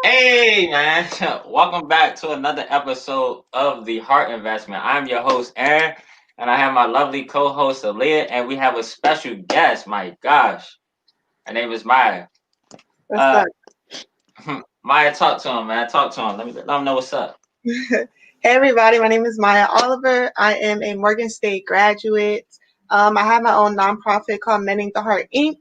Hey man, welcome back to another episode of the Heart Investment. I'm your host Aaron, and I have my lovely co-host Aaliyah, and we have a special guest. My gosh, her name is Maya. What's Uh, up? Maya, talk to him, man. Talk to him. Let him know what's up. Hey, everybody. My name is Maya Oliver. I am a Morgan State graduate. I have my own nonprofit called Mending the Heart Inc.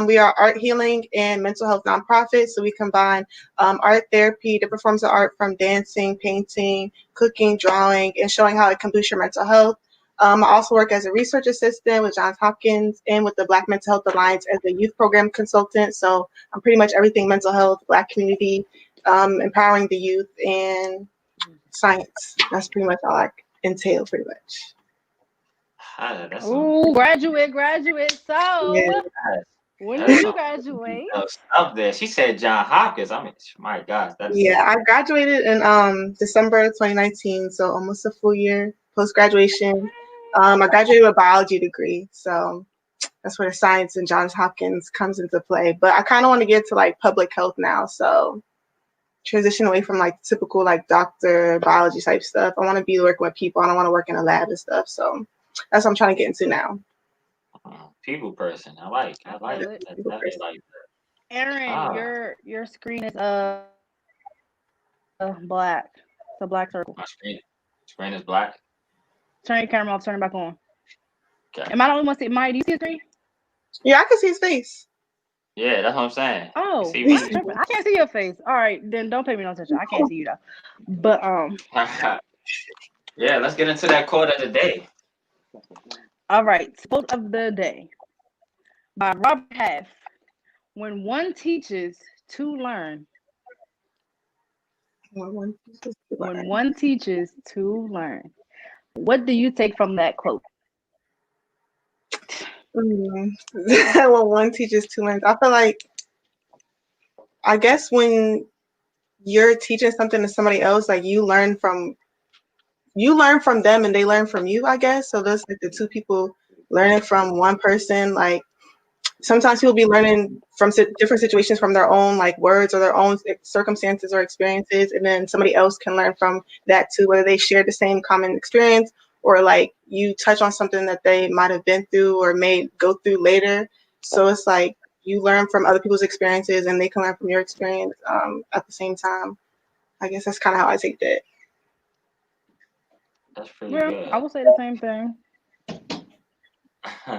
We are art healing and mental health nonprofit. So we combine art therapy, the performance of art from dancing, painting, cooking, drawing, and showing how it can boost your mental health. I also work as a research assistant with Johns Hopkins and with the Black Mental Health Alliance as a youth program consultant. So I'm pretty much everything mental health, Black community, empowering the youth, and science. That's pretty much all I entail, pretty much. That's some Ooh, graduate. Yeah. So, that's, when that's did some you graduate? stuff there. She said John Hopkins. I mean, my gosh, that's Yeah, I graduated in December 2019, so almost a full year post graduation. I graduated with a biology degree, so that's where the science in Johns Hopkins comes into play. But I kind of want to get to like public health now, so transition away from like typical like doctor biology type stuff. I want to be working with people. I don't want to work in a lab and stuff. So that's what I'm trying to get into now. people person. I I feel like it. that. People Definitely person. like Aaron, ah. your screen is black. It's a black circle. My screen is black. Turn your camera off, turn it back on. Okay. Am I the only one see Maya, do you see the screen? Yeah, I can see his face. Yeah, that's what I'm saying. You Oh, see I'm me? tripping. I can't see your face. All right, then don't pay me no attention. I can't see you though. But Yeah, let's get into that quote of the day. all right. Quote of the day by Robert Half. When one teaches to learn, One, two, when three. one teaches to learn. What do you take from that quote? Mm. When one teaches two learns, I feel like I guess when you're teaching something to somebody else, like you learn from them and they learn from you. I guess so. There's like the two people learning from one person. Like sometimes people be learning from different situations from their own like words or their own circumstances or experiences, and then somebody else can learn from that too, whether they share the same common experience or like you touch on something that they might have been through or may go through later. So it's like you learn from other people's experiences and they can learn from your experience at the same time. I guess that's kind of how I take that. That's pretty Yeah, good. I would say the same thing.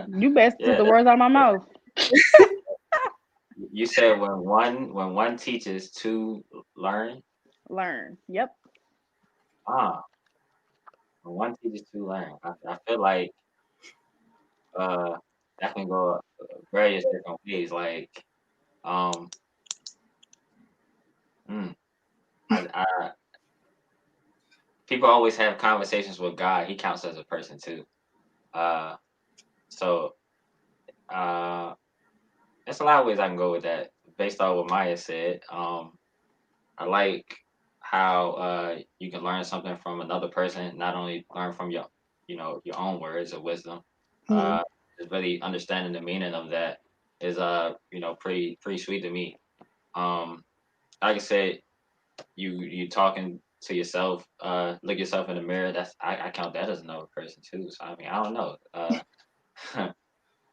You best took Yeah, the that's words out of my good. mouth. You said when one teaches to learn. Learn. Yep. Ah, when one teaches to learn. I feel like uh that can go various different ways. Like um, mm, I people always have conversations with God. He counts as a person too. Uh, so uh, there's a lot of ways I can go with that based on what Maya said. I like how you can learn something from another person, not only learn from your own words of wisdom. Mhm. Uh, just really understanding the meaning of that is pretty sweet to me. Um, like I said, you talking to yourself, look yourself in the mirror. I count that as another person too. So I mean, I don't know.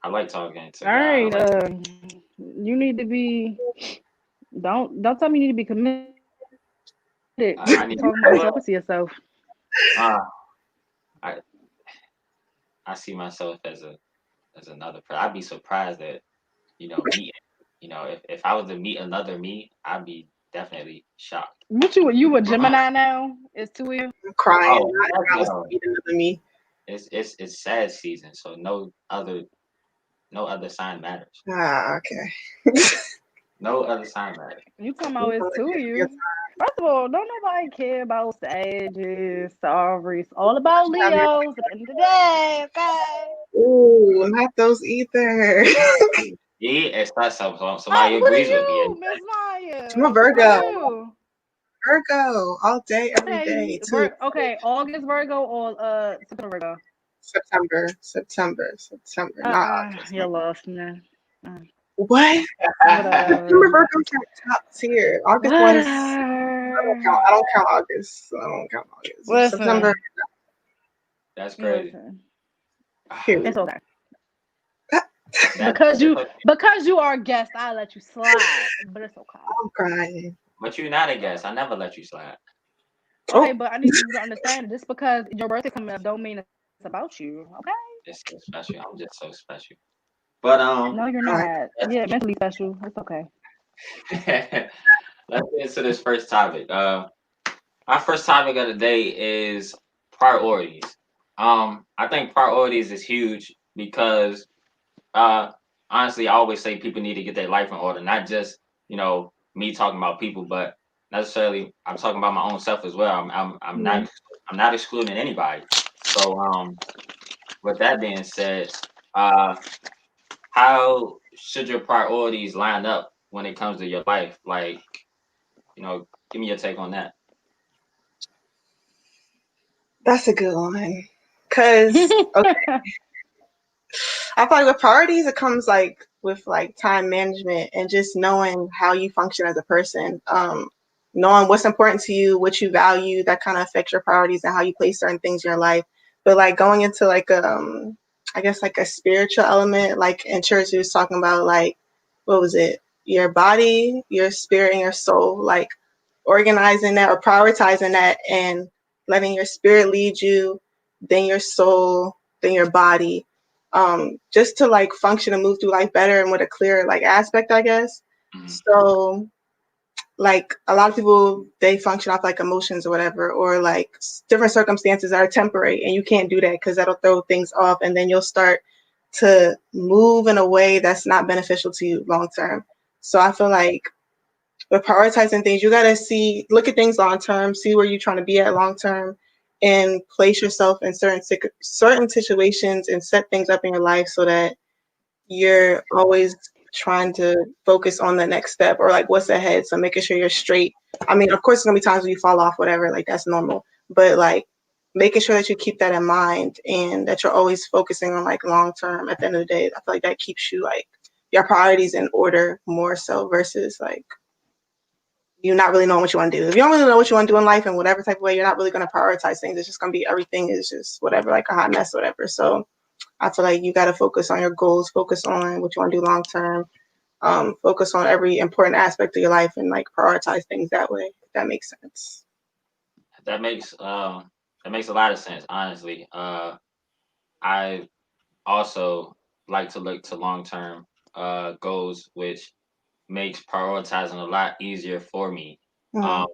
I like talking to All God. I right. like You need to be. Don't tell me you need to be committed. You talking about I need talking to yourself. uh, I I see myself as another person. I'd be surprised that meeting. If I was to meet another me, I'd be definitely shocked. What you a Gemini now? It's 2 of you. I'm crying. Oh Not if heck I was to no! meet another me. It's sad season, so no other sign matters. Ah, okay. No other sign matters. You talking You about it's sound like two of you're you? First of all, don't nobody care about Sagittarius, Taurus. All about having your. Leos at the end of the day. Okay. Ooh, not those either. Yeah, it's not somebody Oh, what are agrees with me. you, Miss I'm a Maya? What are Virgo. you? Virgo all day, every Okay, day too. Okay, August Virgo or September Virgo. September. Not August. You're lost, man. Uh. What? September Whatever. Virgo's at top tier. August one's. Whatever. I don't count August. I don't count August. September. Listen. That's crazy. Listen. Period. It's okay. That's Because you are a guest, I'll let you slide. But it's okay. I'm crying. But you're not a guest. I never let you slide. Okay, Oh, but I need you to understand just because your birthday coming up don't mean it's about you. Okay? It's so special. I'm just so special. But No, you're God. not. Yeah, mentally special. It's okay. let's get into this first topic. My first topic of the day is priorities. I think priorities is huge because honestly, I always say people need to get their life in order, not just me talking about people, but necessarily I'm talking about my own self as well. I'm not excluding anybody. So with that being said, uh, how should your priorities line up when it comes to your life? Like, give me your take on that. That's a good one. Cause okay, I feel like with priorities, it comes like with like time management and just knowing how you function as a person. Knowing what's important to you, what you value, that kind of affects your priorities and how you place certain things in your life. But like going into like I guess like a spiritual element, like in church, we was talking about like what was it? Your body, your spirit, and your soul. Like organizing that or prioritizing that and letting your spirit lead you, then your soul, then your body, just to like function and move through life better and with a clear like aspect, I guess. Mm-hmm. So like a lot of people, they function off like emotions or whatever, or like different circumstances that are temporary, and you can't do that because that'll throw things off, and then you'll start to move in a way that's not beneficial to you long term. So I feel like with prioritizing things, you gotta look at things long term, see where you're trying to be at long term, and place yourself in certain situations and set things up in your life so that you're always trying to focus on the next step or like what's ahead. So making sure you're straight. I mean, of course, there's gonna be times when you fall off, whatever, like that's normal. But like making sure that you keep that in mind and that you're always focusing on like long term. At the end of the day, I feel like that keeps you like your priorities in order more so versus like you not really knowing what you want to do. If you don't really know what you want to do in life in whatever type of way, you're not really going to prioritize things. It's just going to be everything is just whatever, like a hot mess, whatever. So I feel like you got to focus on your goals, focus on what you want to do long term, focus on every important aspect of your life and like prioritize things that way, if that makes sense. That makes a lot of sense, honestly. I also like to look to long term goals, which makes prioritizing a lot easier for me. Mm-hmm. Um,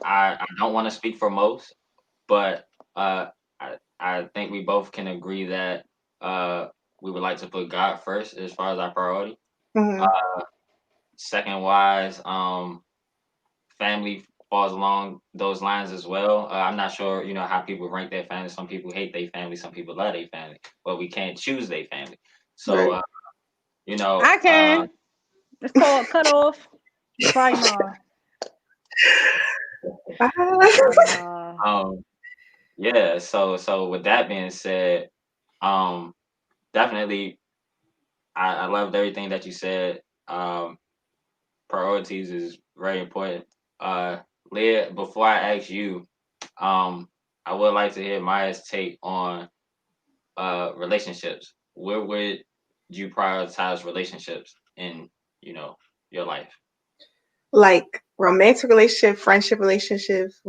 I don't want to speak for most, but I think we both can agree that we would like to put God first as far as our priority. Mm-hmm. Second wise, family falls along those lines as well. I'm not sure, how people rank their family. Some people hate their family, some people love their family, but we can't choose their family. So, Right. I can. It's called cut off. Try mine. um, yeah. So with that being said, um, definitely, I loved everything that you said. Priorities is very important. Leah, before I ask you, I would like to hear Maya's take on relationships. Where would you prioritize relationships in, your life? Like romantic relationship, friendship relationships,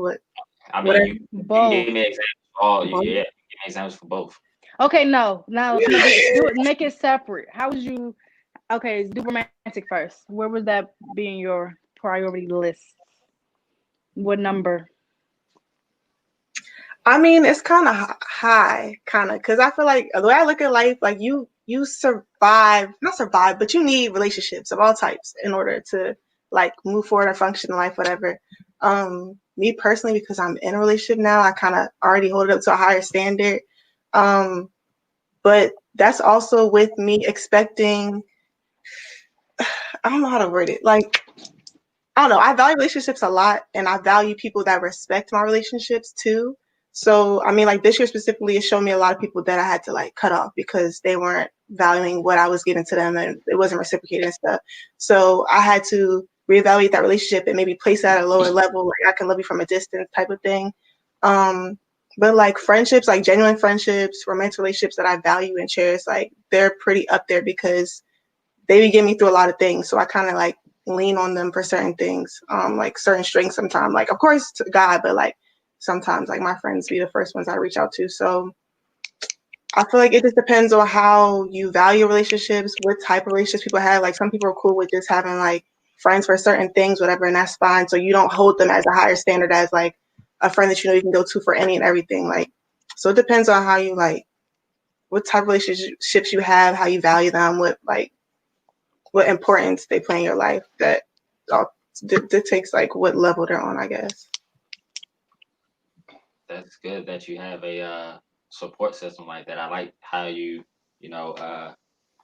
I mean, whatever. you can Both. give me examples. Oh, Both. yeah, give me examples for both. Okay, no. Now I'm gonna do it. Make it separate. How would you? Okay, do romantic first. Where would that be in your priority list? What number? I mean, it's kind of high, kind of, because I feel like the way I look at life, like you survive, not survive, but you need relationships of all types in order to like move forward or function in life, whatever. Me personally, because I'm in a relationship now, I kind of already hold it up to a higher standard. But that's also with me expecting, I don't know how to word it. Like, I don't know. I value relationships a lot, and I value people that respect my relationships too. So, I mean, like this year specifically, it showed me a lot of people that I had to like cut off because they weren't valuing what I was giving to them, and it wasn't reciprocated and stuff. So I had to reevaluate that relationship and maybe place it at a lower level, like I can love you from a distance type of thing. But like friendships, like genuine friendships, romantic relationships that I value and cherish, like they're pretty up there because they would get me through a lot of things. So I kind of like lean on them for certain things, like certain strengths sometimes. Like, of course, to God, but like sometimes, like my friends be the first ones I reach out to. So I feel like it just depends on how you value relationships, what type of relationships people have. Like some people are cool with just having like friends for certain things, whatever, and that's fine. So you don't hold them as a higher standard as like a friend that you know you can go to for any and everything. Like, so it depends on how you like, what type of relationships you have, how you value them, what importance they play in your life. That dictates like what level they're on, I guess. That's good that you have a support system like that. I like how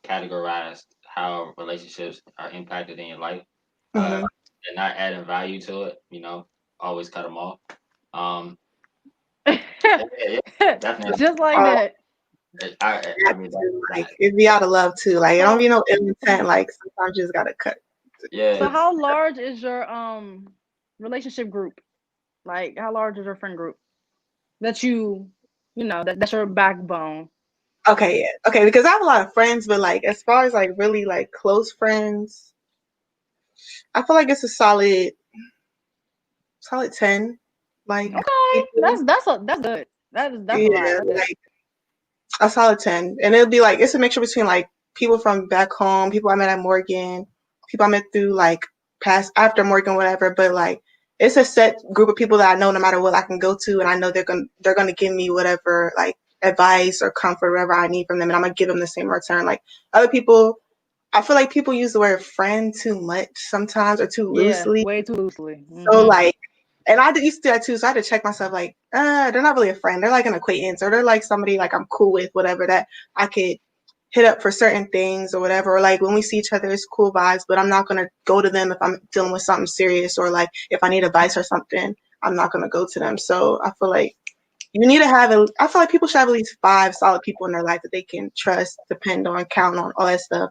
categorize how relationships are impacted in your life, Mm-hmm. and not adding value to it. Always cut them off. Um, yeah, definitely. Just like that. I mean, Like it be out of love too. Like it don't be no ill intent. Like sometimes you just gotta cut. yeah. So how large is your relationship group? Like how large is your friend group that that's your backbone? Okay, yeah. Okay, because I have a lot of friends, but like as far as like really like close friends, I feel like it's a solid 10. Like Okay, people. that's good. That's a lot. Yeah, That's good. like a solid 10. And it'll be like it's a mixture between like people from back home, people I met at Morgan, people I met through like past after Morgan, whatever, but like it's a set group of people that I know no matter what I can go to and I know they're gonna give me whatever like advice or comfort, whatever I need from them, and I'm gonna give them the same return. Like other people, I feel like people use the word friend too much sometimes or too Yeah, loosely. way too loosely. So like, and I used to do that too. So I had to check myself like, they're not really a friend. They're like an acquaintance or they're like somebody like I'm cool with, whatever, that I could hit up for certain things or whatever. Or like when we see each other, it's cool vibes, but I'm not going to go to them if I'm dealing with something serious or like if I need advice or something, I'm not going to go to them. So I feel like you need to I feel like people should have at least 5 solid people in their life that they can trust, depend on, count on, all that stuff,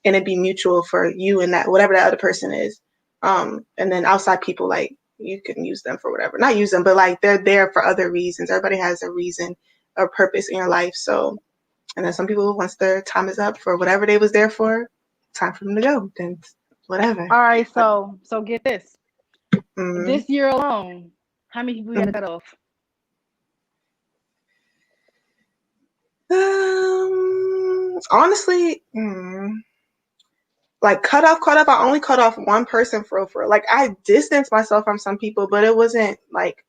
and it be mutual for you and that whatever that other person is. And then outside people, like you can use them for whatever, not use them, but like they're there for other reasons. Everybody has a reason or purpose in your life. So, and then some people, once their time is up for whatever they was there for, time for them to go. Then whatever. All right, so get this. Mm-hmm. This year alone, how many people you had to cut off? Honestly, like cut off. I only cut off one person for real. Like I distanced myself from some people, but it wasn't like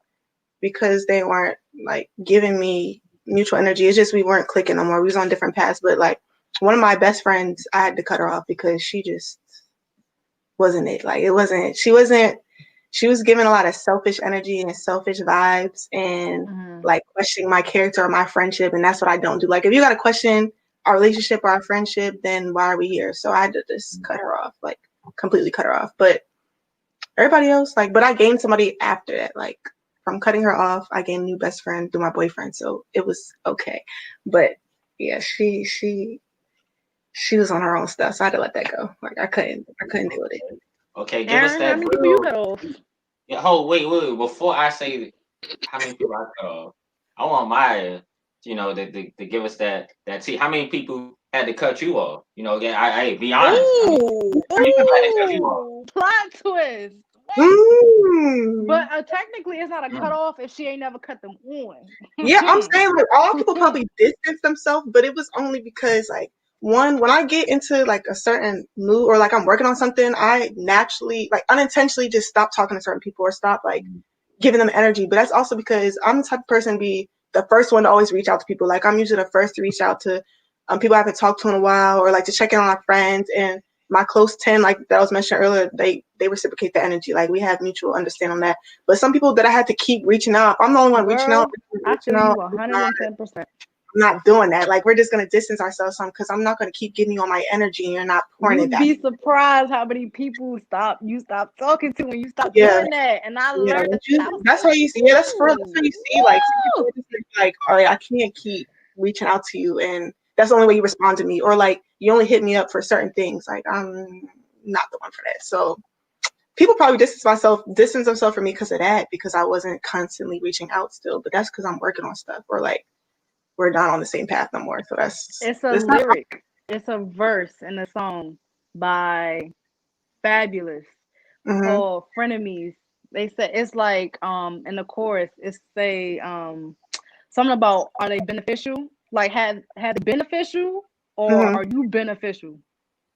because they weren't like giving me mutual energy. It's just we weren't clicking no more. We was on different paths. But like one of my best friends, I had to cut her off because she just wasn't it. Like it wasn't. She wasn't. She was giving a lot of selfish energy and selfish vibes and like questioning my character or my friendship. And that's what I don't do. Like if you got to question our relationship or our friendship, then why are we here? So I had to just cut her off, like completely cut her off. But everybody else, like, but I gained somebody after that. Like from cutting her off, I gained a new best friend through my boyfriend. So it was okay. But yeah, she was on her own stuff. So I had to let that go. Like I couldn't deal with it. Okay, give us Aaron, how that many people you real. cut off? Yeah. Oh, wait. Before I say how many people I cut off, I want Maya, to give us that tea. How many people had to cut you off? Again, I be honest. How many people had to cut you off? Ooh, plot twist. But Mm. technically, it's not a cut off if she ain't never cut them on. Yeah, I'm saying like all people probably distance themselves, but it was only because like one, when I get into like a certain mood or like I'm working on something, I naturally like unintentionally just stop talking to certain people or stop like giving them energy. But that's also because I'm the type of person to be the first one to always reach out to people. Like I'm usually the first to reach out to people I haven't talked to in a while or like to check in on my friends. And my close 10, like that was mentioned earlier, they reciprocate the energy. Like we have mutual understanding on that. But some people that I had to keep reaching out, if I'm the only one reaching out, I feel you 110%. I'm not doing that. Like we're just gonna distance ourselves some because I'm not gonna keep giving you all my energy and you're not pouring it You'd back. be surprised how many people you stop talking to when you stop Yeah. doing that. And I Yeah, learned that's how you see. Yeah, that's how you see. Like some people are just like, all right, I can't keep reaching out to you, and that's the only way you respond to me, or like you only hit me up for certain things. Like I'm not the one for that. So people probably distance themselves from me because of that, because I wasn't constantly reaching out still. But that's because I'm working on stuff, or like we're not on the same path no more. So It's a that's not. lyric. It's a verse in a song by Fabulous Mm-hmm, called Frenemies. They said it's like in the chorus it's say something about are they beneficial? Like had they beneficial or mm-hmm, are you beneficial?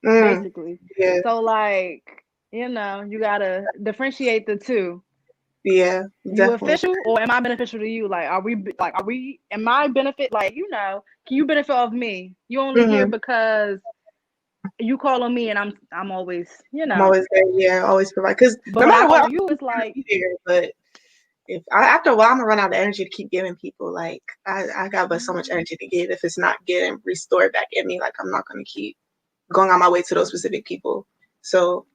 mm, Basically. yeah, So like, you gotta differentiate the two. yeah, You definitely. official or am I beneficial to you? Like am I benefit like can you benefit off me? You only here Mm-hmm. because you call on me and I'm always, I'm always there. Yeah, always provide. Because but no when I matter call what, on you, it's I'm gonna like be there. But if after a while, I'm gonna run out of energy to keep giving people. Like I got but so much energy to give. If it's not getting restored back in me, like I'm not gonna keep going on my way to those specific people. So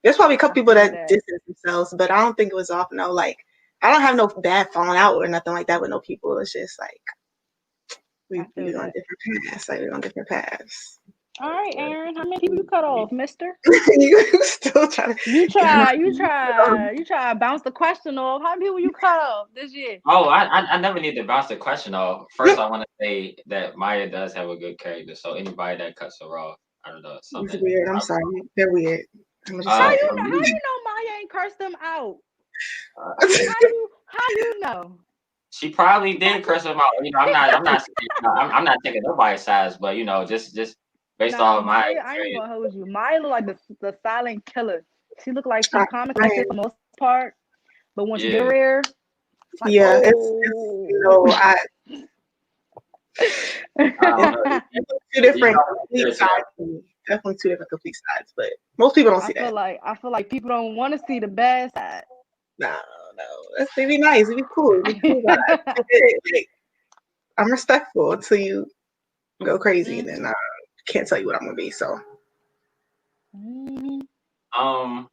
there's probably a couple I people feel that that. distance themselves, but I don't think it was off. No, like I don't have no bad falling out or nothing like that with no people. It's just like I we feel on that. different paths. Like we're on different paths. All right, Aaron, how many people you cut off, mister? You still trying to You get try, you try, you try to bounce the question off. How many people you cut off this year? Oh, I never need to bounce the question off. First, I want to say that Maya does have a good character. So anybody that cuts her off, I don't know, It's something. weird. I'm sorry. They're weird. I'm just How say you For know? How me, you know Maya ain't cursed them out? it. How you know? she probably did curse him out. I'm not taking nobody's sides, but just based Nah, off my Maya, I ain't experience. gonna hold you. Maya look like the silent killer. She look like she I, calm and I collected for the most part, but when she get Yeah. rare, it's like yeah, it's whoa. I don't it's know. definitely two You different know, complete sides to me. Definitely two different complete sides, but most people don't see that. I feel like people don't want to see the bad side. No, no, they be nice, they be cool, they be cool guys. Like, I'm respectful until you go crazy, and Mhm. then I can't tell you what I'm gonna be. So Mhm. um,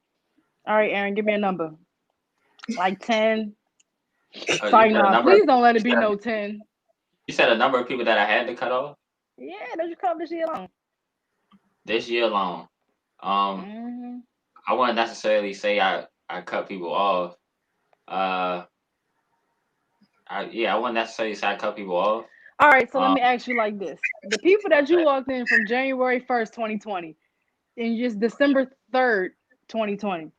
All right, Aaron, give me a number. Like 10. you Sorry, said a nah. number. Please don't let You it be said no 10. you said a number of people that I had to cut off Yeah, don't you cut this year long? this year alone. Um, Hmm. I wouldn't necessarily say I cut people off. Uh, I wouldn't necessarily say I cut people off. All right, so let Um, me ask you like this: the people that you walked in from January 1st, 2020, and just December 3rd, 2020,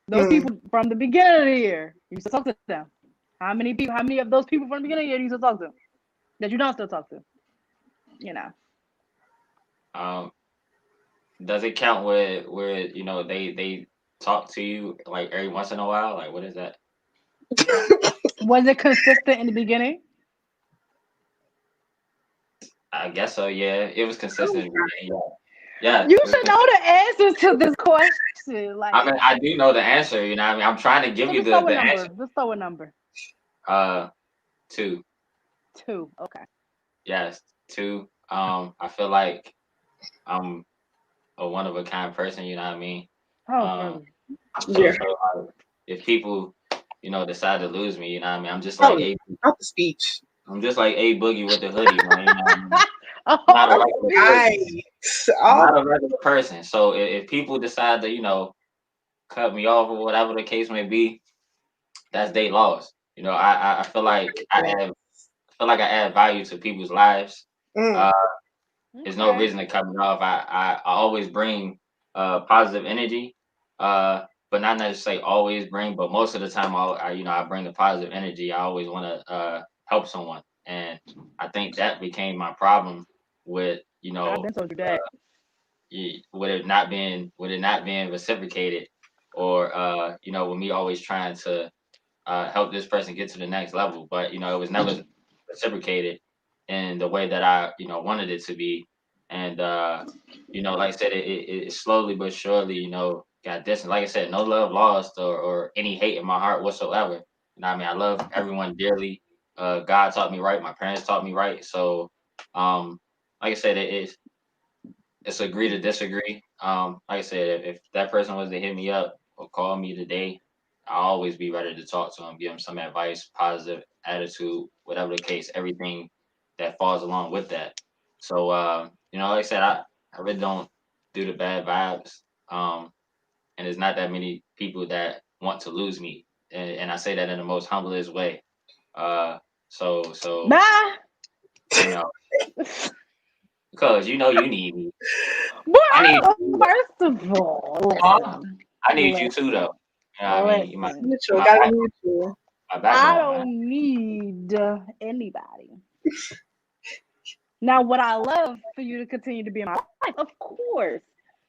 those mm, people from the beginning of the year, you still talk to them. How many people? How many of those people from the beginning of the year do you still talk to? That you don't still talk to? You know. um, does it count where they talk to you like every once in a while? Like what is that? Was it consistent in the beginning? I guess so. Yeah, it was consistent. In the beginning, yeah, You it was should know consistent. the answers to this question. I mean, Like, I do know the answer. You know, what I mean, I'm trying to give so you just throw a the answer. number. Just throw a number. Uh, two. Two. Okay. Yes, two. I feel like I'm a one of a kind person. You know what I mean? Oh, Um, brother. yeah, like, if people, decide to lose me, you know what I mean? oh, not the speech. I'm just like a boogie with the hoodie, man. You know what I mean? I'm not a Oh, regular speak. person. Right. I'm Oh, not a regular person. So if people decide to, cut me off or whatever the case may be, that's they loss. I feel like I add value to people's lives. mm, Uh, there's no Okay. reason to cut me off. I always bring positive energy. But not necessarily always bring, but most of the time I bring the positive energy. I always want to help someone, and I think that became my problem with I've been told you that. with it not being reciprocated, or with me always trying to help this person get to the next level, but it was never reciprocated in the way that I wanted it to be, and like I said, it slowly but surely got distant. Like I said, no love lost or any hate in my heart whatsoever. You know what I mean? I love everyone dearly. God taught me right. My parents taught me right. So, um, like I said, it's agree to disagree. Like I said, if that person was to hit me up or call me today, I'll always be ready to talk to him, give him some advice, positive attitude, whatever the case, everything that falls along with that. So like I said, I really don't do the bad vibes. And there's not that many people that want to lose me, and I say that in the most humblest way. Uh, so Bye. you know, because you need me. I need Well, you. first of all, Aw, I need you too, though. You know what I mean? You listen. mutual, my gotta back, be mutual. my I backbone, man. don't need anybody. Now, would I love for you to continue to be in my life? Of course.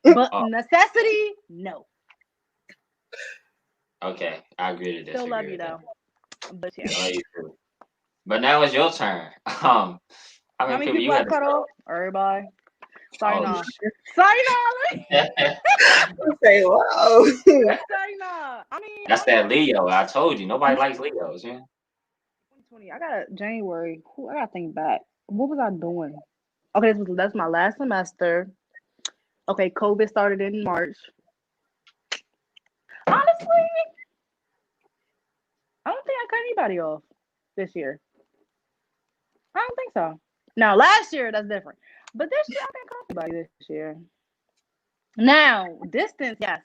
But Oh, necessity, no. okay. I agree to Still love disagree you with that. though. But yeah. I love you too. But now it's your turn. How How many many people people you I had to cut cut off? off? Everybody. Sorry, Oh nah. shit. Sorry, nah. Say, wow. Sorry, nah. I mean, That's that honestly, Leo. I told you nobody likes Leos, man. 2020. I got January. I gotta think back. What was I doing? Okay, that's my last semester. Okay, COVID started in March. Honestly, I don't think I cut anybody off this year. I don't think so. Now, last year that's different, but this year I didn't cut anybody this year. Now, distance, yes,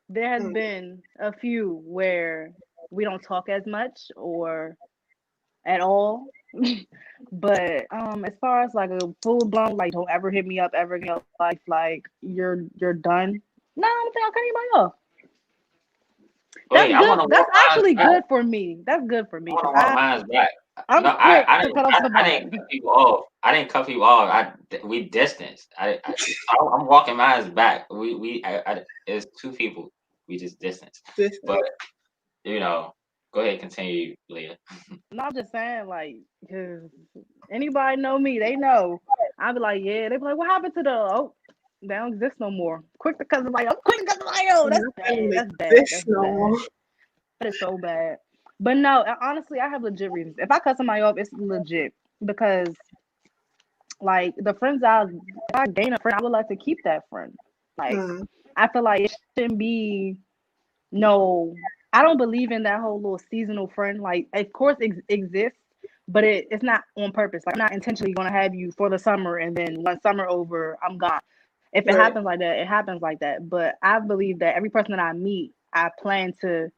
there has Mm, been a few where we don't talk as much or at all. But as far as like a full blown like don't ever hit me up ever in your life, like you're done. No, I don't think I'll cut anybody off. Wait, That's I good. want to That's walk mine actually back. good for me. That's good for I me want because to walk mine back. No, I'm quick I to didn't. cut off I didn't somebody. cut people off. I didn't cut people off. We distanced. I'm walking mine back. It's two people. We just distanced. But distance. go ahead, continue, Leah. And I'm just saying, like, because anybody know me, they know. I'll be like, yeah. They be like, what happened to the? Oh, they don't exist no more. Quick because of like, I'm quick because of like, oh, that's Nothing bad. That's bad. exists That's no bad. more. That is so bad. But no, honestly, I have legit reasons. If I cut somebody off, it's legit because like the friends if I gain a friend, I would like to keep that friend. Like, Mm, I feel like it shouldn't be no. I don't believe in that whole little seasonal friend. Like, of course, exists, but it's not on purpose. Like, I'm not intentionally going to have you for the summer, and then when summer over, I'm gone. If it right. happens like that, it happens like that. But I believe that every person that I meet, I plan to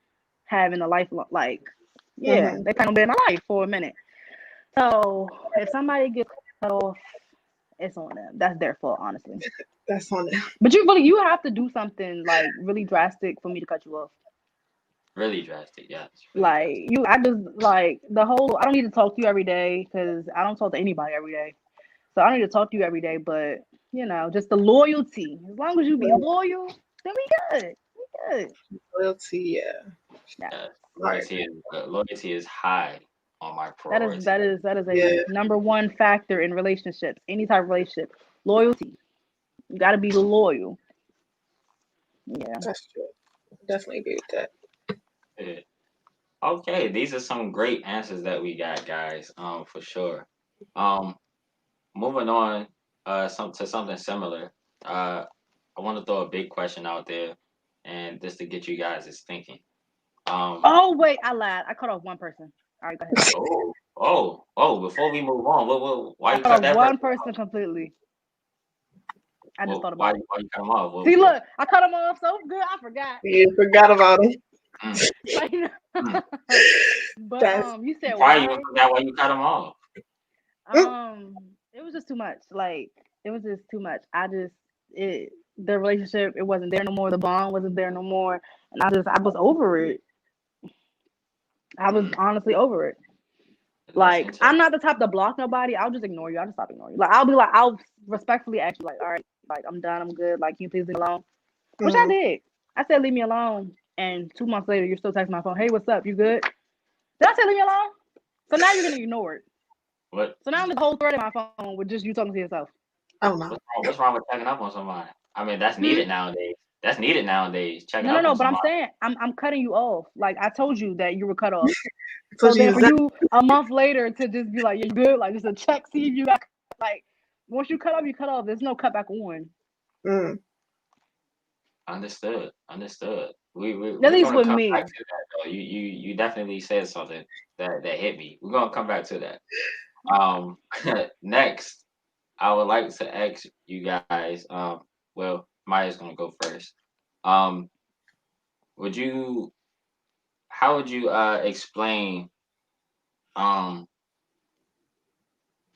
have in a life. Like, yeah, Mm-hmm. they plan on being in my life for a minute. So if somebody gets cut off, it's on them. That's their fault, honestly. That's on it. But you have to do something like really drastic for me to cut you off. Really drastic. Yes, really Like drastic. I just like the whole. I don't need to talk to you every day because I don't talk to anybody every day. So I don't need to talk to you every day. But just the loyalty. As long as you be loyal, then we good. We good. Loyalty, yeah. Yeah. Yes, Right. loyalty is high on my That is priority. that is that is a Yeah, number one factor in relationships. Any type of relationship, loyalty. You got to be loyal. Yeah. that's true. Definitely agree with that. Yeah. Okay, these are some great answers that we got, guys. For sure. Um, moving on, to something similar. Uh, I want to throw a big question out there, and just to get you guys is thinking. Um, Oh wait, I lied. I cut off one person. All right, go ahead. oh. Before we move on, why I you cut cut off that person one off? person completely. I just thought about it. Why you cut him off? See, look, I cut him off so good, I forgot. You forgot about him. Mm, Like, mm. but That's you said Why you why? forgot why you cut him off? mm, It was just too much. Like, it was just too much. The relationship, it wasn't there no more. The bond wasn't there no more, and I was over it. I was Mm, honestly over it. that's Like, interesting. I'm not the type to block nobody. I'll just ignore you. I'll just stop ignoring you. Like, I'll be like, I'll respectfully ask you, like, all right, like, I'm done. I'm good. Like, can you please leave me alone? Which I mm. did. I said, leave me alone. And 2 months later, you're still texting my phone. Hey, what's up? You good? Did I say leave me alone? So now you're going to ignore it. What So now I'm the whole thread in my phone with just you talking to yourself. Oh no. what's wrong with checking up on somebody? I mean, that's Hmm? needed nowadays. That's needed nowadays. Checking No, no, up on no. But I'm somebody. saying I'm cutting you off. Like I told you that you were cut off. So So she then was for that. you a month later to just be like, yeah, you good? Like just a check, see if you got like once you cut off, you cut off. There's no cut back on. Mm. Understood. Understood. At We're least gonna with come back me. to that though. You definitely said something that hit me. We're gonna come back to that. Um, next. I would like to ask you guys. Well, Maya's gonna go first. Um, would you? How would you explain um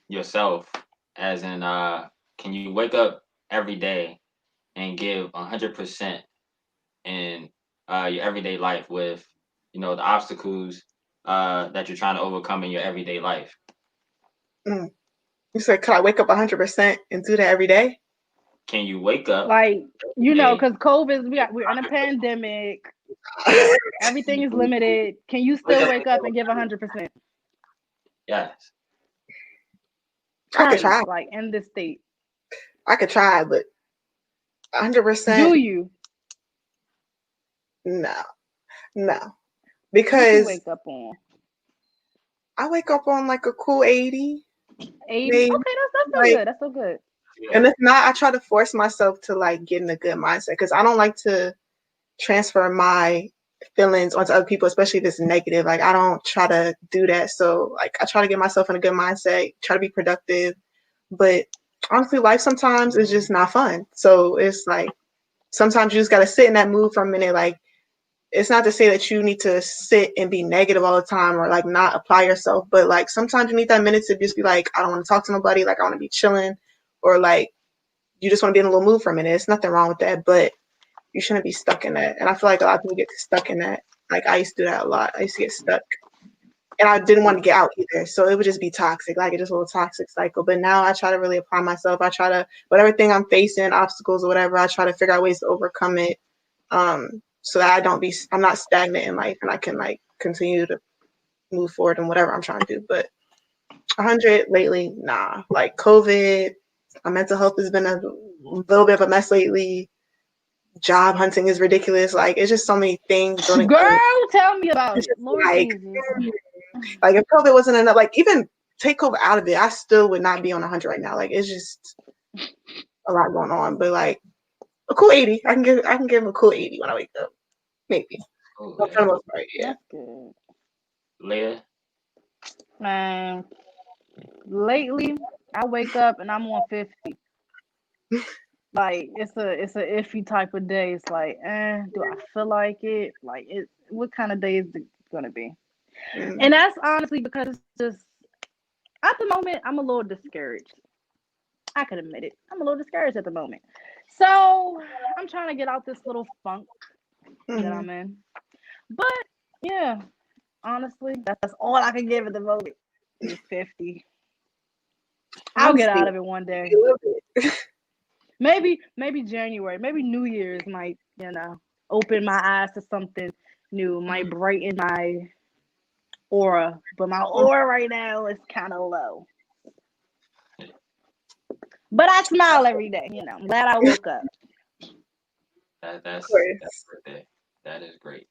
yourself? As in, can you wake up every day and give 100% in your everyday life with, the obstacles that you're trying to overcome in your everyday life? Mm. You said, could I wake up 100% and do that every day? Can you wake up Like, every day? because COVID, we're in a pandemic. Everything is limited. Can you Wake still up wake and give up and give 100%? yes. I could Currently, try. like in this state, I could try, but do 100%, you? no, no. What you Because wake up on? I wake up on like a cool 80, 80? maybe. Okay, that's still Like, good. That's still good. and Yeah. if not, I try to force myself to like get in a good mindset because I don't like to transfer my feelings onto other people, especially if it's negative. Like, I don't try to do that. So, like, I try to get myself in a good mindset, try to be productive. But honestly, life sometimes is just not fun. So, it's like sometimes you just got to sit in that mood for a minute. Like, it's not to say that you need to sit and be negative all the time or like not apply yourself, but like sometimes you need that minute to just be like, I don't want to talk to nobody, like I want to be chilling, or like you just want to be in a little mood for a minute. It's nothing wrong with that, but you shouldn't be stuck in that. And I feel like a lot of people get stuck in that. Like I used to do that a lot. I used to get stuck. And I didn't want to get out either. So it would just be toxic, like it's just a little toxic cycle. But now I try to really apply myself. I try to, whatever thing I'm facing, obstacles or whatever, I try to figure out ways to overcome it. So that I'm not stagnant in life and I can like continue to move forward in whatever I'm trying to do. But 100 lately, nah. Like COVID, my mental health has been a little bit of a mess lately. Job hunting is ridiculous. Like it's just so many things building up. Girl, tell me about It's it. just Lord like, Jesus. like if COVID wasn't enough, like even take COVID out of it, I still would not be on 100 right now. Like it's just a lot going on. But like a cool 80, I can give a cool 80 when I wake up, maybe. For Okay. the most part, yeah. That's good. Leah? Man, lately I wake up and I'm on 50. Like it's a iffy type of day. It's like, do I feel like it? Like it what kind of day is it gonna be? Mm. And that's honestly because it's just at the moment I'm a little discouraged. I can admit it. I'm a little discouraged at the moment. So I'm trying to get out this little funk that Mm-hmm. I'm in. But yeah, honestly, that's all I can give at the moment is 50. I'll get Honestly, out of it one day. a little bit. Maybe January, maybe New Year's might, open my eyes to something new, might brighten my aura. But my aura right now is kind of low. But I smile every day, I'm glad I woke up. That Of that's course. great. That is great.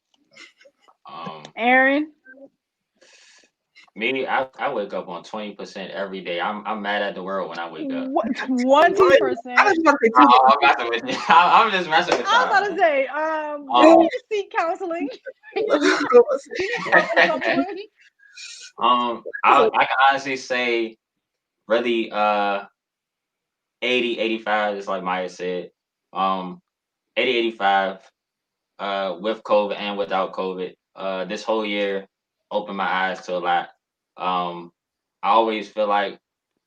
Um, Aaron, Me, I wake up on 20% every day. I'm mad at the world when I wake up. what What? I 20%? was about to say I'm messing with you. I'm just messing with I was y'all, about to man. say, you Um, need to seek counseling. You need to talk to 2. someone. I can honestly say really 80, 85, just like Maya said. Um, 80, 85, with COVID and without COVID. This whole year opened my eyes to a lot. Um, I always feel like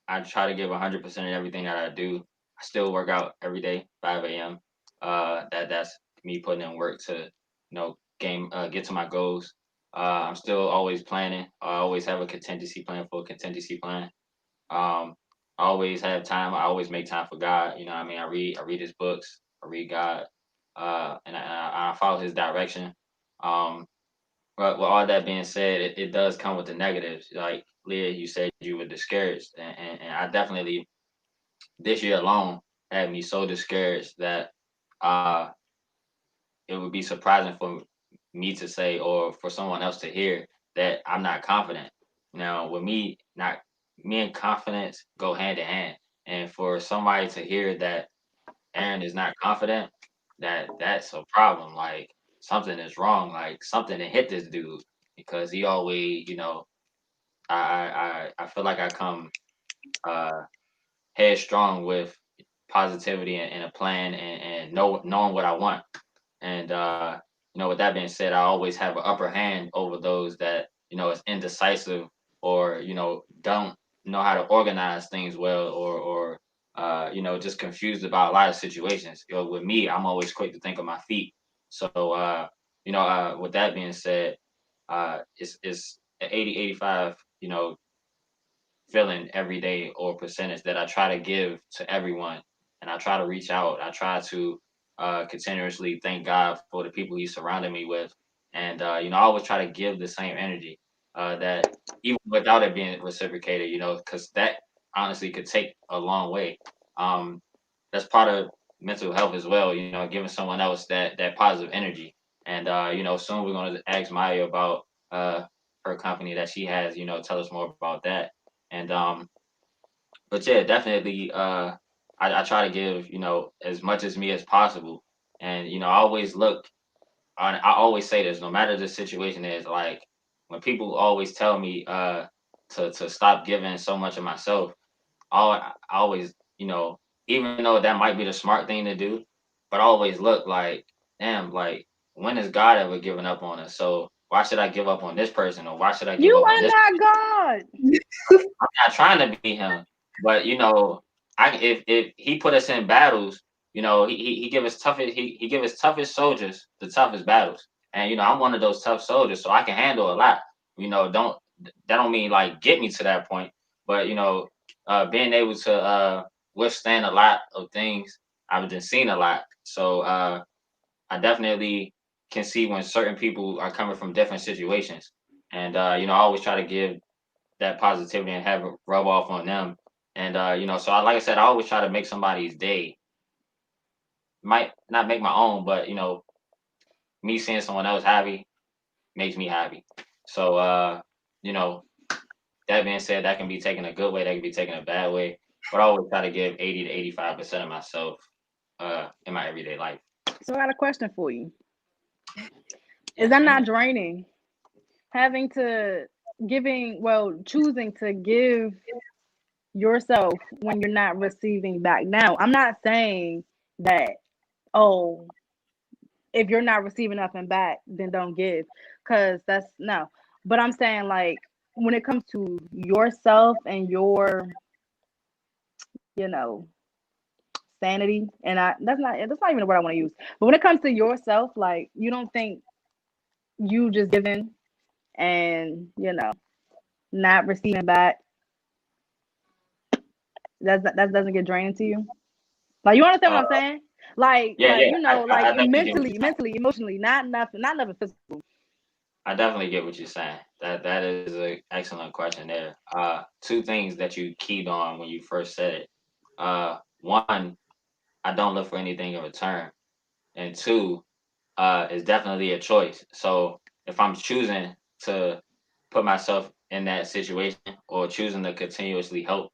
I try to give 100% of everything that I do. I still work out every day, 5 a.m. That's me putting in work to, get to my goals. I'm still always planning. I always have a contingency plan for a contingency plan. I always have time. I always make time for God. You know what I mean? I read his books. I read God. And I follow his direction. Um, but with all that being said, it does come with the negatives. Like Leah, you said you were discouraged, and I definitely this year alone had me so discouraged that uh, it would be surprising for me to say or for someone else to hear that I'm not confident. Now, with me and confidence go hand in hand, and for somebody to hear that Aaron is not confident, that's a problem. Like something is wrong. Like something that hit this dude because he always, I feel like I come uh headstrong with positivity and a plan and knowing what I want. And with that being said, I always have an upper hand over those that is indecisive or don't know how to organize things well or just confused about a lot of situations. With me, I'm always quick to think on my feet. So with that being said, it's an 80-85 feeling every day or percentage that I try to give to everyone. And I try to reach out. I try to continuously thank God for the people He surrounded me with. And, I always try to give the same energy that even without it being reciprocated, because that honestly could take a long way. That's part of mental health as well, giving someone else that positive energy. And, soon we're going to ask Maya about her company that she has, tell us more about that. And but yeah, definitely I try to give, as much as me as possible. And I always look I always say this, no matter the situation is, like when people always tell me to stop giving so much of myself, I always, even though that might be the smart thing to do, but I always look like, damn, like when has God ever given up on us? So why should I give up on this person or why should I give You up on are this? not God. I'm not trying to be him, but I if he put us in battles, he give us toughest he give us toughest soldiers the toughest battles, and I'm one of those tough soldiers, so I can handle a lot. Don't that don't mean like get me to that point, but being able to withstand a lot of things. I've been seeing a lot, so I definitely can see when certain people are coming from different situations, and I always try to give that positivity and have it rub off on them. And so like I said, I always try to make somebody's day. Might not make my own, but me seeing someone else happy makes me happy. So you know, that being said, that can be taken a good way, that can be taken a bad way. But I always try to give 80 to 85% of myself in my everyday life. So I got a question for you. Is Yes, that not ma'am. draining? Having to choosing to give yourself when you're not receiving back. Now, I'm not saying that, oh, if you're not receiving nothing back, then don't give. Cause that's no. But I'm saying like when it comes to yourself and your, you know, sanity, and that's not even the word I want to use. But when it comes to yourself, like you don't think you just giving and not receiving back, that doesn't get draining to you. Like you understand Uh, what I'm saying? Like yeah, yeah, like I definitely get what you're saying. mentally, emotionally, not nothing physical. I definitely get what you're saying. That is an excellent question there. Two things that you keyed on when you first said it. One, I don't look for anything in return, and two, is definitely a choice. So if I'm choosing to put myself in that situation or choosing to continuously help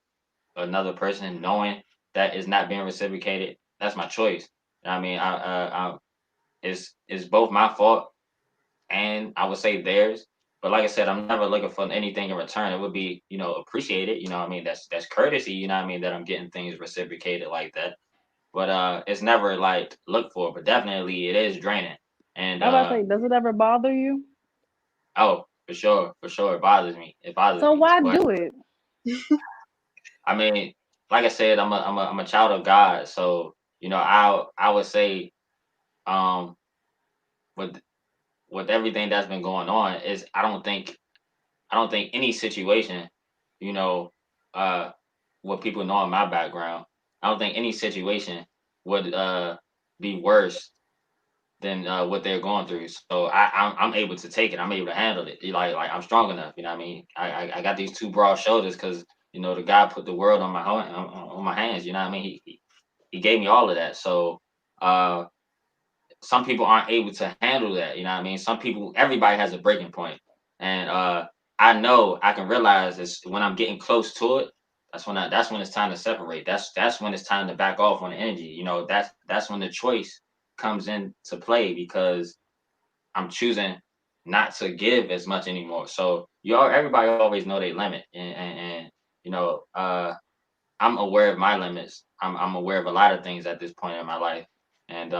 another person, knowing that is not being reciprocated, that's my choice. I mean, it's both my fault and I would say theirs. But like I said, I'm never looking for anything in return. It would be, appreciated. What I mean, that's courtesy. What I mean, that I'm getting things reciprocated like that. But it's never like looked for. But definitely, it is draining. And I was about to say, does it ever bother you? oh, for sure, it bothers me. It bothers So me. why But do it? I mean, like I said, I'm a child of God. So I would say um with everything that's been going on is I don't think any situation, you know, uh, what people know in my background, I don't think any situation would be worse than what they're going through. So I'm able to take it. I'm able to handle it. Like I'm strong enough. You know what I mean? I got these two broad shoulders because the God put the world on my hands. You know what I mean? He gave me all of that. So uh, some people aren't able to handle that. You know what I mean? Some people, everybody has a breaking point, and I know I can realize this when I'm getting close to it. That's when it's time to separate. That's when it's time to back off on the energy. That's when the choice comes into play because I'm choosing not to give as much anymore. So everybody always know their limit, and you know uh I'm aware of my limits. I'm aware of a lot of things at this point in my life, and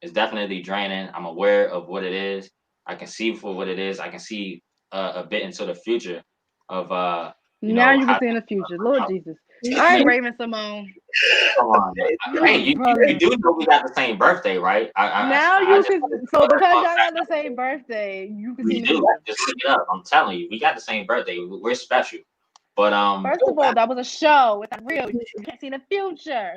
it's definitely draining. I'm aware of what it is. I can see for what it is. I can see a bit into the future of Now you can how. see in the future. Lord Jesus. All I right, mean, Raven Simone. come on, man. Hey, Oh, you brother. do know we got the same birthday, right? Now I you just can. wanted to So throw that because fun y'all got fact the out there. same birthday, you can see in We the do. future. Just look it up. I'm telling you, we got the same birthday. We're special. But First of all, that was a show. It's not real. You can't see in the future.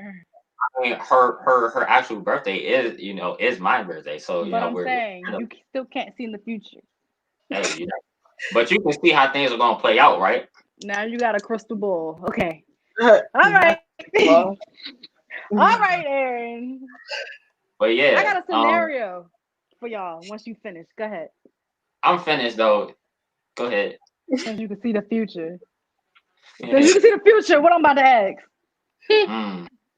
I mean, her actual birthday is my birthday. So But I'm we're saying kind of, still can't see in the future. hey, but you can see how things are gonna play out, right? Now you got a crystal ball. Okay. Uh, All right. well, All right, Aaron. But I yeah, got a scenario for y'all once you finish. Go ahead. I'm finished though. Go ahead. Since you can see the future. Since you can see the future, what I'm about to ask.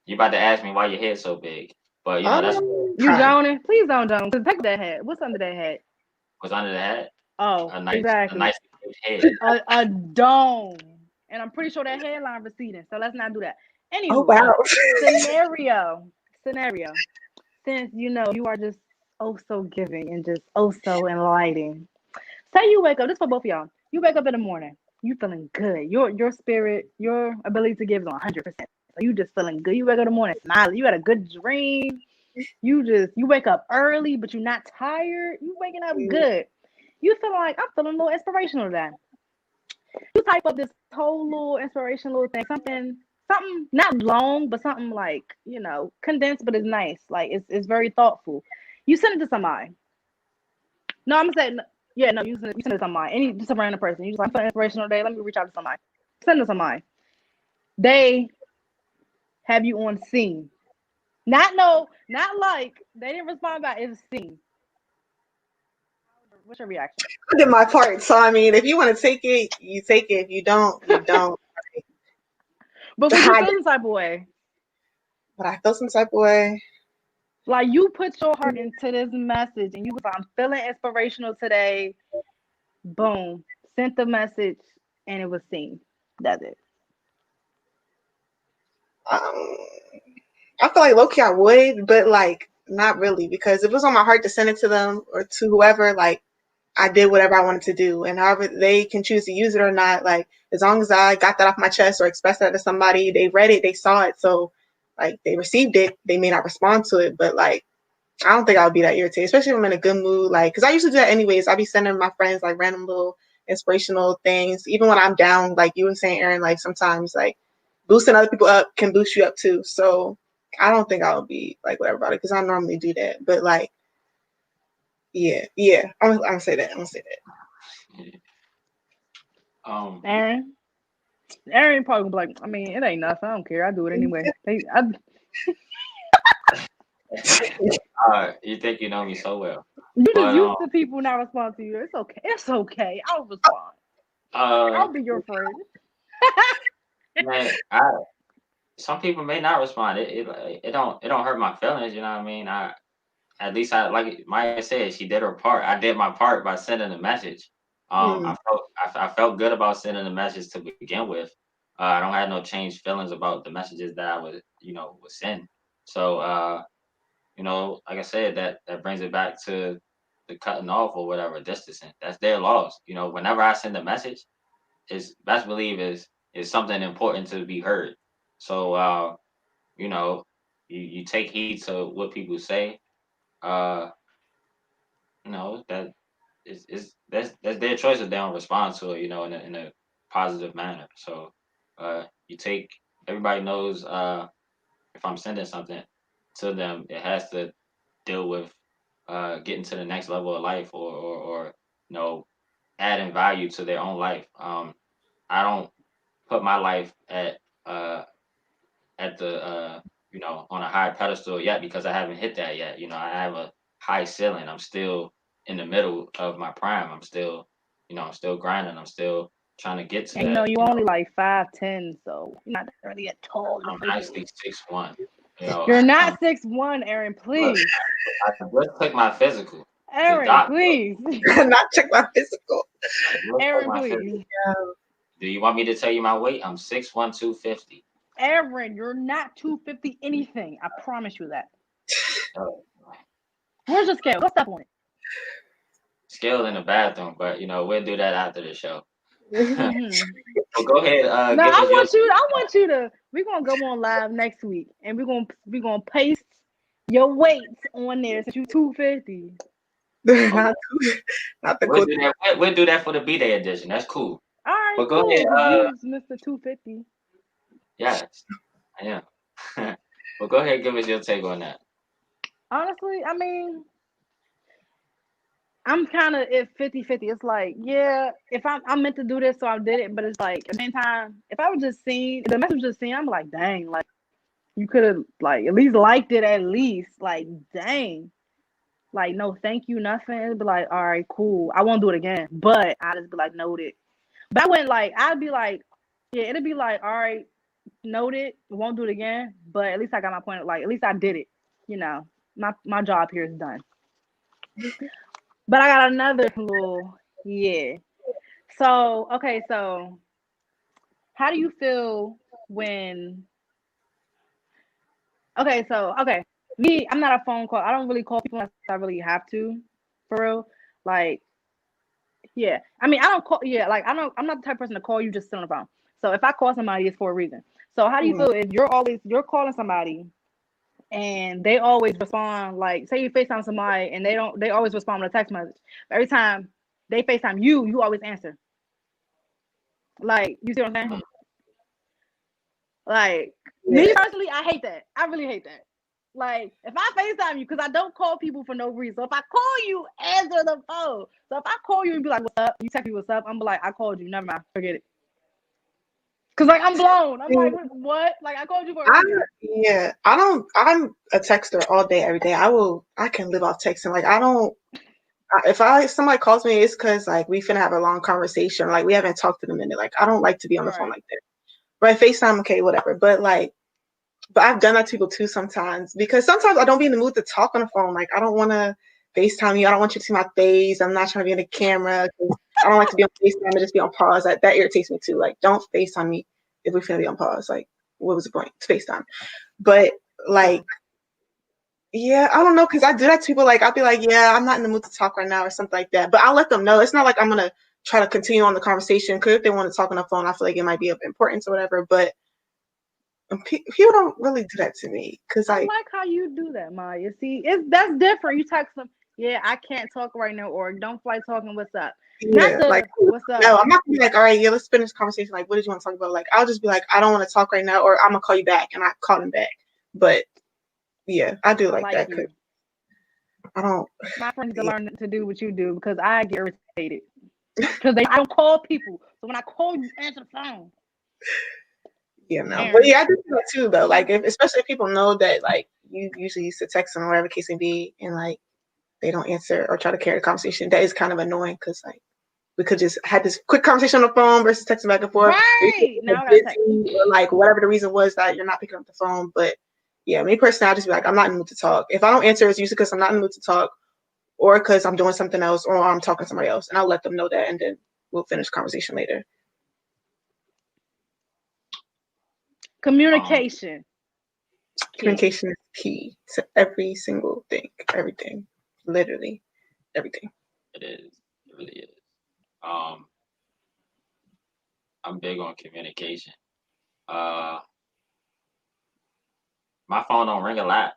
You about to ask me why your head's so big, but that's You okay. drowning? Please don't drown. Cause take that hat. What's under that hat? what's under the hat. Oh, A exactly. nice head. A dome. And I'm pretty sure that headline receding. So let's not do that. Oh Anywho, wow. scenario. Since you are just oh so giving and just oh so enlightening. Say you wake up. This is for both of y'all. You wake up in the morning. You feeling good. Your spirit, your ability to give is on 100%. So you just feeling good. You wake up in the morning smiling. You had a good dream. You wake up early, but you're not tired. You waking up good. You feeling like I'm feeling a little inspirational today. You type up this whole little inspiration little thing, something not long, but something like condensed, but it's nice. Like it's very thoughtful. You send it to somebody. No, I'm gonna say yeah. No, you send it to somebody. Just a random person. You just like, I'm feeling inspirational today. Let me reach out to somebody. Send it to somebody. They have you on scene. Not like they didn't respond back. It's scene. What's your reaction? I did my part. So I mean, if you want to take it, you take it. If you don't, you don't. But would you feel some type of way? But I feel some type of way. Like you put your heart into this message and you was like, I'm feeling inspirational today. Boom. Sent the message and it was seen. That's it. Um, I feel like low key I would, but like not really because if it was on my heart to send it to them or to whoever, like I did whatever I wanted to do, and however they can choose to use it or not, like as long as I got that off my chest or expressed that to somebody, they read it, they saw it, so like they received it. They may not respond to it, but like I don't think I would be that irritated, especially if I'm in a good mood. Like, because I used to do that anyways. I'd be sending my friends like random little inspirational things, even when I'm down. Like you were saying, Aaron, like sometimes like boosting other people up can boost you up too. So I don't think I would be like whatever about it because I normally do that. But like, yeah, I'm gonna say that. I'm gonna say that. Um, Aaron probably gonna be like, I mean, it ain't nothing. I don't care. I do it anyway. you think you know me so well, You just but used to people not respond to you. It's okay. It's okay. I'll respond. I'll be your friend. man, some people may not respond. It don't hurt my feelings. You know what I mean? At least I like Maya said, she did her part. I did my part by sending a message. Mm. I felt good about sending a message to begin with. I don't have no changed feelings about the messages that I would send. So like I said, that brings it back to the cutting off or whatever, distancing. That's their loss. Whenever I send a message, is best believe is something important to be heard. So you know, you take heed to what people say. Uh, that is that's their choice if they don't respond to it, in a positive manner. So you take everybody knows if I'm sending something to them, it has to deal with getting to the next level of life or adding value to their own life. I don't put my life uh at the on a high pedestal yet because I haven't hit that yet. I have a high ceiling. I'm still in the middle of my prime. I'm still grinding. I'm still trying to get to And that. you only like 5'10", so you're not really a tall I'm individual. actually 6'1". You're not 6'1", Aaron. Look, Please, I just took my physical. The Aaron. doctor. Please, Not check my physical. I just took Aaron. my physical. Please. Do you want me to tell you my weight? I'm 6'1", 250. Aaron, you're not 250 anything. I promise you that. Oh, Where's the scale? Go step on it. scale in the bathroom, but we'll do that after the show. Mm-hmm. Well, go ahead. No, Give I us your. want you. I want you to. We're gonna go on live next week, and we're gonna paste your weights on there since you 250. not, not the We'll good. do that. We'll do that for the B-Day edition. That's cool. All right, But go cool. ahead. Because you's Mr. 250. Yes, I am. Well, go ahead. Give us your take on that. Honestly, I mean, I'm kind of at 50-50. It's like, yeah, if I'm meant to do this, so I did it. But it's like at the same time, if I was just seen the message was just seen, I'm like, dang, like you could have like at least liked it at least. Like, dang. Like, no, thank you, nothing. It'd be like, all right, cool. I won't do it again. But I just be like, noted. But I wouldn't like, I'd be like, yeah, it'd be like, all right, noted, won't do it again. But at least I got my point. Like, at least I did it. You know, my job here is done. But I got another little, yeah. So, okay, so how do you feel when, okay, me, I'm not a phone call. I don't really call people unless I really have to, for real. Like, yeah. I mean, I don't call, yeah, like, I'm not the type of person to call you just sit on the phone. So if I call somebody, it's for a reason. So how do you feel if you're calling somebody and they always respond, like, say you FaceTime somebody and they always respond with a text message. Every time they FaceTime you always answer. Like, you see what I'm saying? Like, me personally, I hate that. I really hate that. Like, if I FaceTime you, because I don't call people for no reason. So if I call you, answer the phone. So if I call you and be like, what's up? You text me what's up. I'm like, I called you. Never mind. Forget it. Because, like, I'm blown. I'm like, what? Like, I called you for a reason. Yeah, I'm a texter all day, every day. I can live off texting. Like, if somebody calls me, it's because, like, we finna have a long conversation. Like, we haven't talked in a minute. Like, I don't like to be on the phone like that. Right, FaceTime, okay, whatever. But I've done that to people too sometimes, because sometimes I don't be in the mood to talk on the phone. Like, I don't want to FaceTime you. I don't want you to see my face. I'm not trying to be in the camera. I don't like to be on FaceTime and just be on pause. That irritates me too. Like, don't FaceTime me if we're finna be on pause. Like, what was the point? It's FaceTime. But, like, yeah, I don't know, because I do that to people. Like, I'll be like, yeah, I'm not in the mood to talk right now or something like that. But I'll let them know. It's not like I'm going to try to continue on the conversation, because if they want to talk on the phone, I feel like it might be of importance or whatever. But people don't really do that to me, because I like how you do that, Maya. See, that's different. You text them, yeah, I can't talk right now, or don't fly talking, what's up? Not yeah, like, the what's no, up. I'm not gonna be like, all right, yeah, let's finish the conversation. Like, what did you want to talk about? Like, I'll just be like, I don't want to talk right now, or I'm gonna call you back, and I call them back. But yeah, I do like that, because I don't. My friends to learn to do what you do, because I get irritated because I don't call people. So when I call you, answer the phone. Yeah, no, but yeah, I do that too, though. Like, especially if people know that, like, you usually used to text them or whatever case may be, and like they don't answer or try to carry the conversation. That is kind of annoying, because like we could just had this quick conversation on the phone versus texting back and forth. Right now, I gotta text. Or like whatever the reason was that you're not picking up the phone. But yeah, me personally, I just be like, I'm not in the mood to talk. If I don't answer, it's usually because I'm not in the mood to talk, or because I'm doing something else, or I'm talking to somebody else, and I'll let them know that, and then we'll finish the conversation later. Communication. Communication is key to every single thing, everything, literally everything. It is. It really is. Um, I'm big on communication. Uh, my phone don't ring a lot.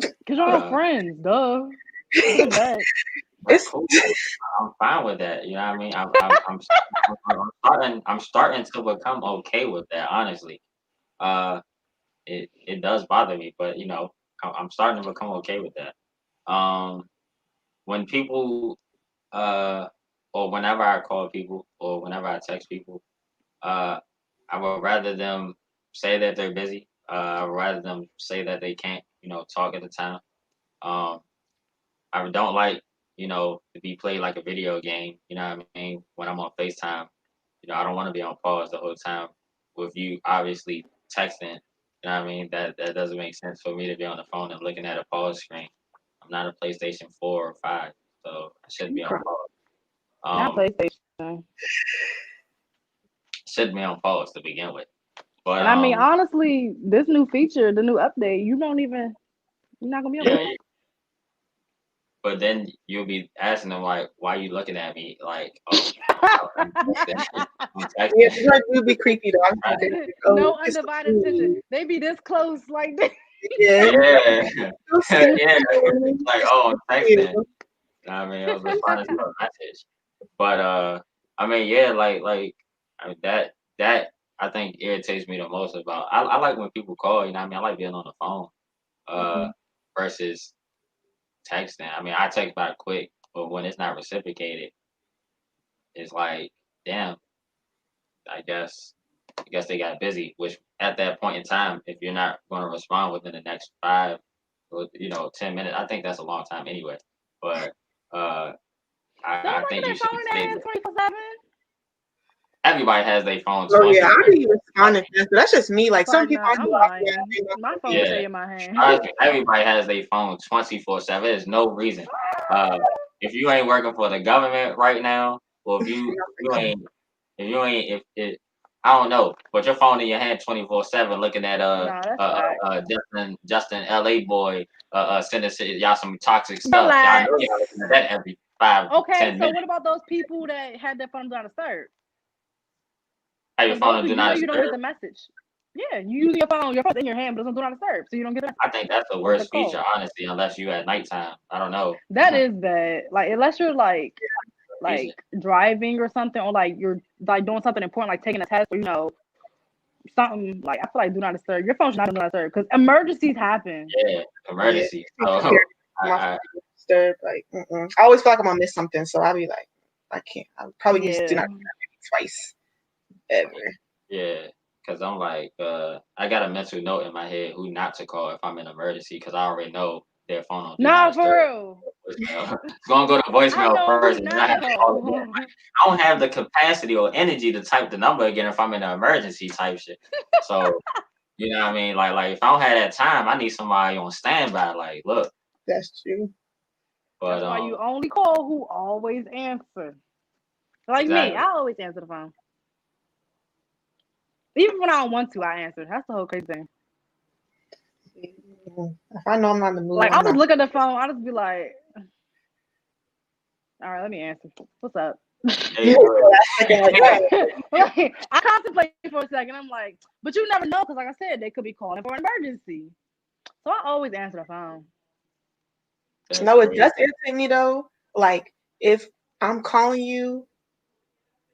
Cause you're all friends, duh. It's Cool. I'm fine with that. You know what I mean? I'm starting to become okay with that. Honestly, it does bother me, but I'm starting to become okay with that. When people, or whenever I call people, or whenever I text people, uh, I would rather them say that they're busy. I would rather them say that they can't, talk at the time. Um, I don't like, to be played like a video game. You know what I mean? When I'm on FaceTime, I don't want to be on pause the whole time with you obviously texting. You know what I mean? That doesn't make sense for me to be on the phone and looking at a pause screen. I'm not a PlayStation 4 or 5, so I shouldn't be on pause. Not PlayStation. Shouldn't be on pause to begin with. But And I mean, honestly, this new feature, the new update, you're not gonna be able to yeah, talk. but then you'll be asking them like, "Why you looking at me?" Like, "Oh, I'm texting." I'm Yeah, texting. it would be creepy though. I'm Right? like, oh, No it's undivided attention. ooh, They be this close, like this. yeah, Yeah, so yeah. sensitive. Like, oh, I'm Yeah. texting. I mean, I was responding to a message. But I mean, yeah, I mean, that I think irritates me the most about. I like when people call. You know, what I mean, I like being on the phone. Uh, Mhm. versus texting. I mean, I text back quick, but when it's not reciprocated, it's like, damn. I guess I guess they got busy. Which at that point in time, if you're not going to respond within the next 10 minutes, I think that's a long time anyway. But uh, Don't I look at think you their should phone in their say hands 24/7. everybody has their phone Oh yeah, I 24/7. be responding fast, but that's just me. Like some Probably people not. I know I'm I be lying. asking My about phone things. stay Yeah, in my hand. trust me, everybody has their phone 24/7. There's no reason. Uh, if you ain't working for the government right now, or if you ain't, if it, I don't know, but your phone in your hand 24/7, looking at Nah, that's fact. Justin LA boy sending y'all some toxic stuff. Y'all know Relax. y'all looking at that every five Okay, ten so minutes. what about those people that had their phone on disturb? Have your Because those phone and people, do not you don't get disturb. the message. Yeah, you use your phone's in your hand, but it's on do not disturb, so you don't get I think that's the the worst feature, call. honestly, unless you at nighttime. I don't know. That is bad. Like unless you're Feature. like driving or something, or like you're like doing something important, like taking a test, or something. Like I feel like do not disturb. Your phone should not do not disturb because emergencies happen. Yeah, Yeah, emergency. be So prepared for my I phone disturbed. Like, I always feel like I'm gonna miss something, so I'll be like, I can't. I'll probably use do Yeah. not disturb twice ever. yeah, because I'm like, I got a mental note in my head who not to call if I'm in an emergency because I already know their phone on do not Nah, for disturb. real. Voicemail. It's gonna go to I voicemail know first, who and then I not to have to call again. call. I don't have the capacity or energy to type the number again if I'm in an emergency type shit. So you know what I mean? Like if I don't have that time, I need somebody on standby. Like, look, That's true. but That's why you only call who always answer. Like me, exactly. I always answer the phone. Even when I don't want to, I answer. That's the whole crazy thing. If I know I'm not in the mood, Like I'm I'll just not. look at the phone. I'll just be like, all right, let me answer. What's up? Hey, look. Like, I contemplate for a second. I'm like, but you never know because, like I said, they could be calling for an emergency. So I always answer the phone. That's No, it crazy. does irritate me though. Like if I'm calling you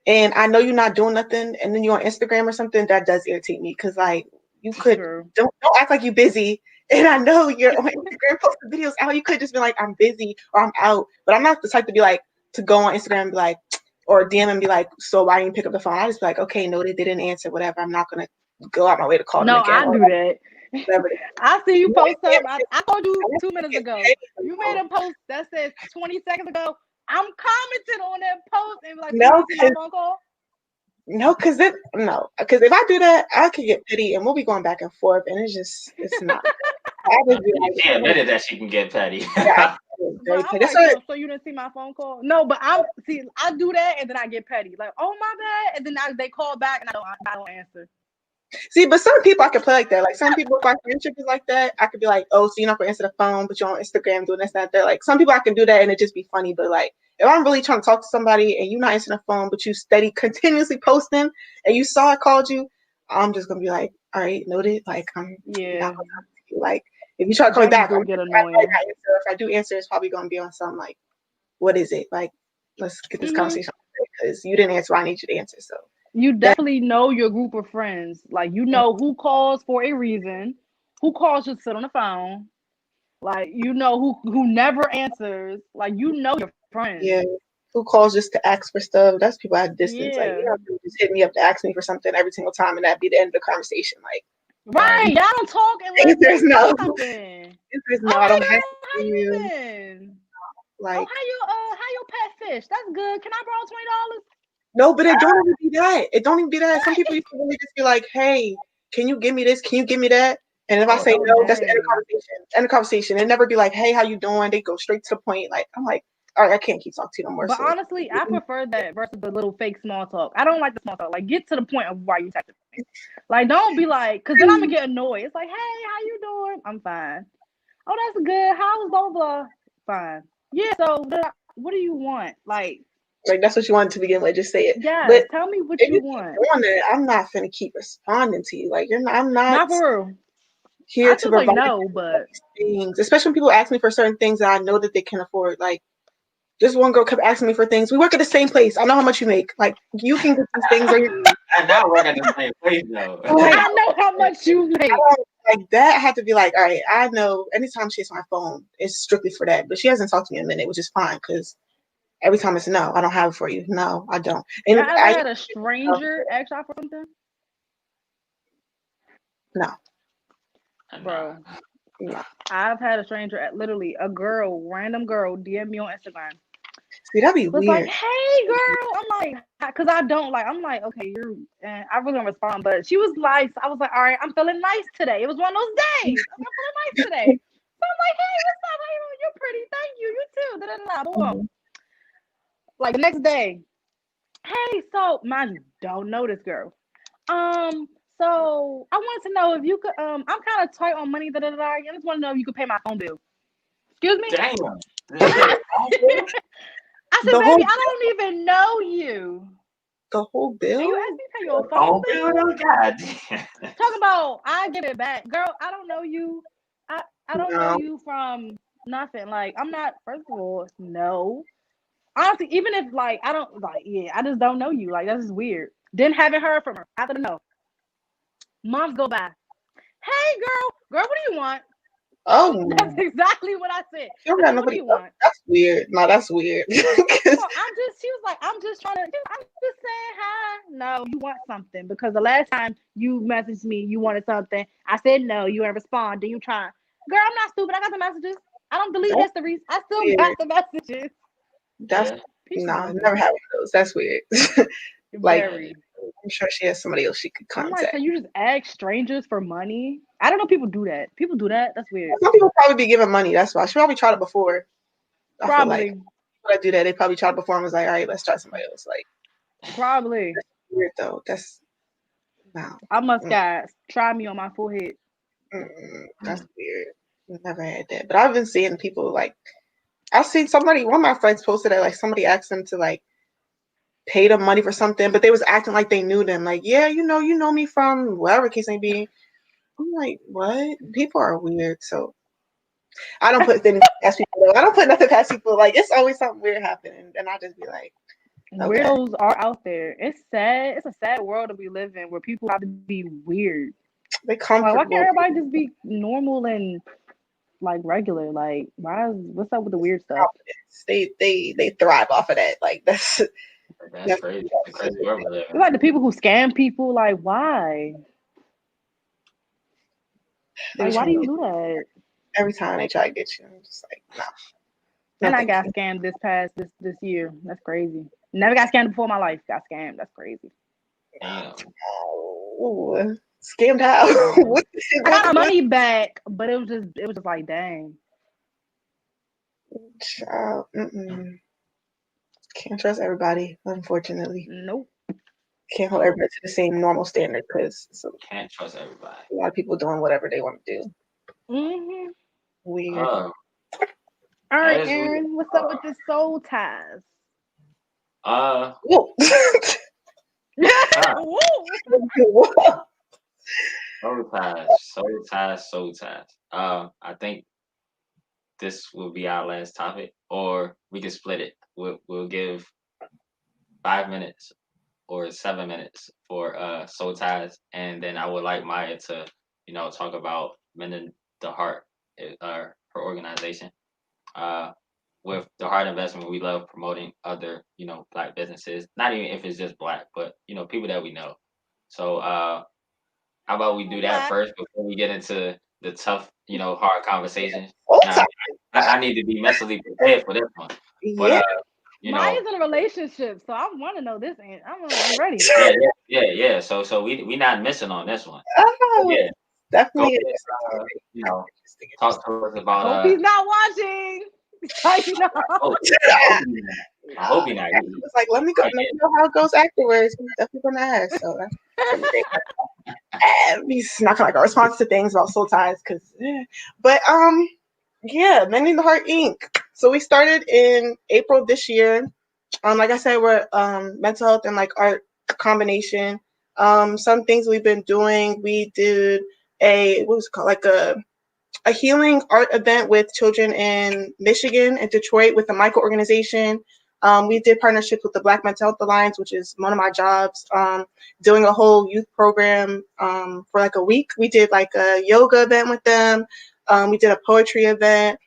and I know you're not doing nothing, and then you're on Instagram or something, that does irritate me because like you could True. don't act like you're busy. And I know you're on Instagram posting videos out. You could just be like, I'm busy or I'm out. But I'm not the type to be like to go on Instagram and be like, or DM and be like, so why didn't you pick up the phone? I just be like, okay, no, they didn't answer. Whatever. I'm not gonna go out my way to call them No, again I or do that. whatever. I see you You know, post I up. I called you can't 2 minutes get ago. paid You made a post that says 20 seconds ago. I'm commenting on that post and be like, so you no, didn't see my phone call? no, because if I do that, I could get petty and we'll be going back and forth, and it's not. I just be You like, can't admit it that she can get petty. yeah, I get Bro, very I'm petty. That's like, what. so you didn't see my phone call? No, but I do that and then I get petty. Like, oh my bad. And then they call back and I don't answer. See, but some people I could play like that. Like some people, if our friendship is like that, I could be like, oh, so you're not gonna answer the phone, but you're on Instagram doing this, that. Like some people I can do that and it just be funny. But like if I'm really trying to talk to somebody and you're not answering the phone, but you steady continuously posting and you saw I called you, I'm just gonna be like, all right, noted. Like I'm not Yeah. gonna talk to you. Like if you try to call me Them back, do I'm get probably annoying. not answer. If I do answer, it's probably gonna be on some like, what is it? Like let's get this Hmm. conversation because you didn't answer. I need you to answer. So You that definitely know your group of friends. Like, you know who calls for a reason, who calls just sit on the phone. Like, you know who never answers. Like, you know your friends. yeah. Who calls just to ask for stuff? That's people at a distance. Like you Yeah. don't have to just hit me up to ask me for something every single time, and that'd be the end of the conversation. Like, Right. um, Y'all don't talk unless there's it's no, something. there's no. Oh, I hey don't have girl, to how see you you. been? Oh, Like, how your pet fish? That's good. Can I borrow $20? no, but it don't even be that. It don't even be that. Some people used to really just be like, "Hey, can you give me this? Can you give me that?" And if I say Oh no, that's the end of the dang. conversation. End of conversation. It never be like, "Hey, how you doing?" They go straight to the point. Like, I'm like, all right, I can't keep talking to you no more. But So honestly, I prefer that versus the little fake small talk. I don't like the small talk. Like, get to the point of why you texted me. Like, don't be like, because then I'm gonna get annoyed. It's like, hey, how you doing? I'm fine. Oh, that's good. How's blah blah? Fine. Yeah. So, what do you want? Like, that's what you wanted to begin with. Just say it. yes. But Tell me what if you you keep want. doing that, I'm not finna keep responding to you. Like, I'm not Not for real. here I to just like provide no, but things. Especially when people ask me for certain things that I know that they can afford. Like, this one girl kept asking me for things. We work at the same place. I know how much you make. Like, you can get these things, or you. I now work at the same place though. Like, I know how much you make. like that, I had to be like, all right, I know anytime she hits my phone, it's strictly for that. But she hasn't talked to me in a minute, which is fine because every time it's no, I don't have it for you. No, I don't. And Y'all ever had a stranger ask y'all for something? No. Bro. No. I've had a stranger, literally a girl, random girl, DM me on Instagram. See, that'd be Was weird. like, hey girl. I'm like, because I don't like, I'm like, okay, you're, and I really don't respond. But she was like, I was like, all right, I'm feeling nice today. It was one of those days. I'm feeling nice today. So I'm like, hey, what's up? How you doing? You're pretty. Thank you. You too. Boom. Like the next day, hey, so mind you, don't know this girl. So I wanted to know if you could. I'm kind of tight on money. I just want to know if you could pay my phone bill. Excuse me. Damn. I said, baby, I don't even know you. The whole bill? And you asked me to pay your phone bill? God. Talk about, I give it back. Girl, I don't know you. I don't know you from nothing. Like, I'm not, first of all, no. Honestly, even if, like, I don't, like, yeah, I just don't know you. Like, that's just weird. Then haven't heard from her. After the no. Months go by. Hey, girl, what do you want? Oh, that's exactly what I said. You don't I got said, what do you want? That's weird. No, that's weird. She was like, I'm just saying hi. No, you want something because the last time you messaged me, you wanted something. I said no, you didn't respond. Then you try. Girl, I'm not stupid. I got the messages. I don't delete histories. I still got the messages. That's I never had one of those. That's weird. Like, Very. I'm sure she has somebody else she could contact. I'm like, so you just ask strangers for money? I don't know. People do that. People do that. That's weird. Some people probably be giving money. That's why she probably tried it before. Probably. I feel like when I do that, they probably tried it before and was like, all right, let's try somebody else. Like, probably. That's weird though. That's no. I must guys try me on my forehead. That's weird. Never had that. But I've been seeing people like I've seen somebody. One of my friends posted that like somebody asked them to like pay them money for something, but they was acting like they knew them. Like, yeah, you know me from whatever case may be. I'm like, what? People are weird. So I don't put things past people. I don't put nothing past people. Like, it's always something weird happening, and I just be like, okay. Weirdos are out there. It's sad. It's a sad world that we live in where people have to be weird. They comfortable. Like, why can't everybody just be normal and like regular? Like, what's up with the weird stuff? They thrive off of that. Like that's crazy. It's crazy world we live in. It's like the people who scam people. Like, why? Like, why do you do that? Every time they try to get you, I'm just like, no. And I got scammed this year. That's crazy. Never got scammed before in my life. Got scammed. That's crazy. Damn. Oh, scammed how? I got my money back, but it was just like, dang. Child, can't trust everybody, unfortunately. Nope. Can't hold everybody to the same normal standard because can't trust everybody. A lot of people doing whatever they want to do. Mm-hmm. Weird. All right, Aaron, what's up with the soul ties? Whoa. Soul ties. I think this will be our last topic, or we can split it. We'll give 5 minutes or 7 minutes for soul ties, and then I would like Maya to talk about Mending the Heart, her organization. With the H.E.A.R.T investment, we love promoting other Black businesses. Not even if it's just Black, but people that we know. So how about we do that first before we get into the tough hard conversations. Now, I need to be mentally prepared for this one. But Maya's in a relationship, so I want to know this. I'm ready. Yeah. So we not missing on this one. Oh, yeah, definitely. Talk to us about. Hope he's not watching. Like, no. I hope he not. I was like, let me go. Let me know how it goes afterwards. I'm definitely gonna ask. So that's everything. He's not gonna like a response to things about soul ties, because, but yeah, Mending the Heart Inc. So we started in April this year. Like I said, we're mental health and like art combination. Some things we've been doing. We did a what was it called, like a healing art event with children in Michigan and Detroit with a micro organization. We did partnerships with the Black Mental Health Alliance, which is one of my jobs, doing a whole youth program for like a week. We did like a yoga event with them. We did a poetry event.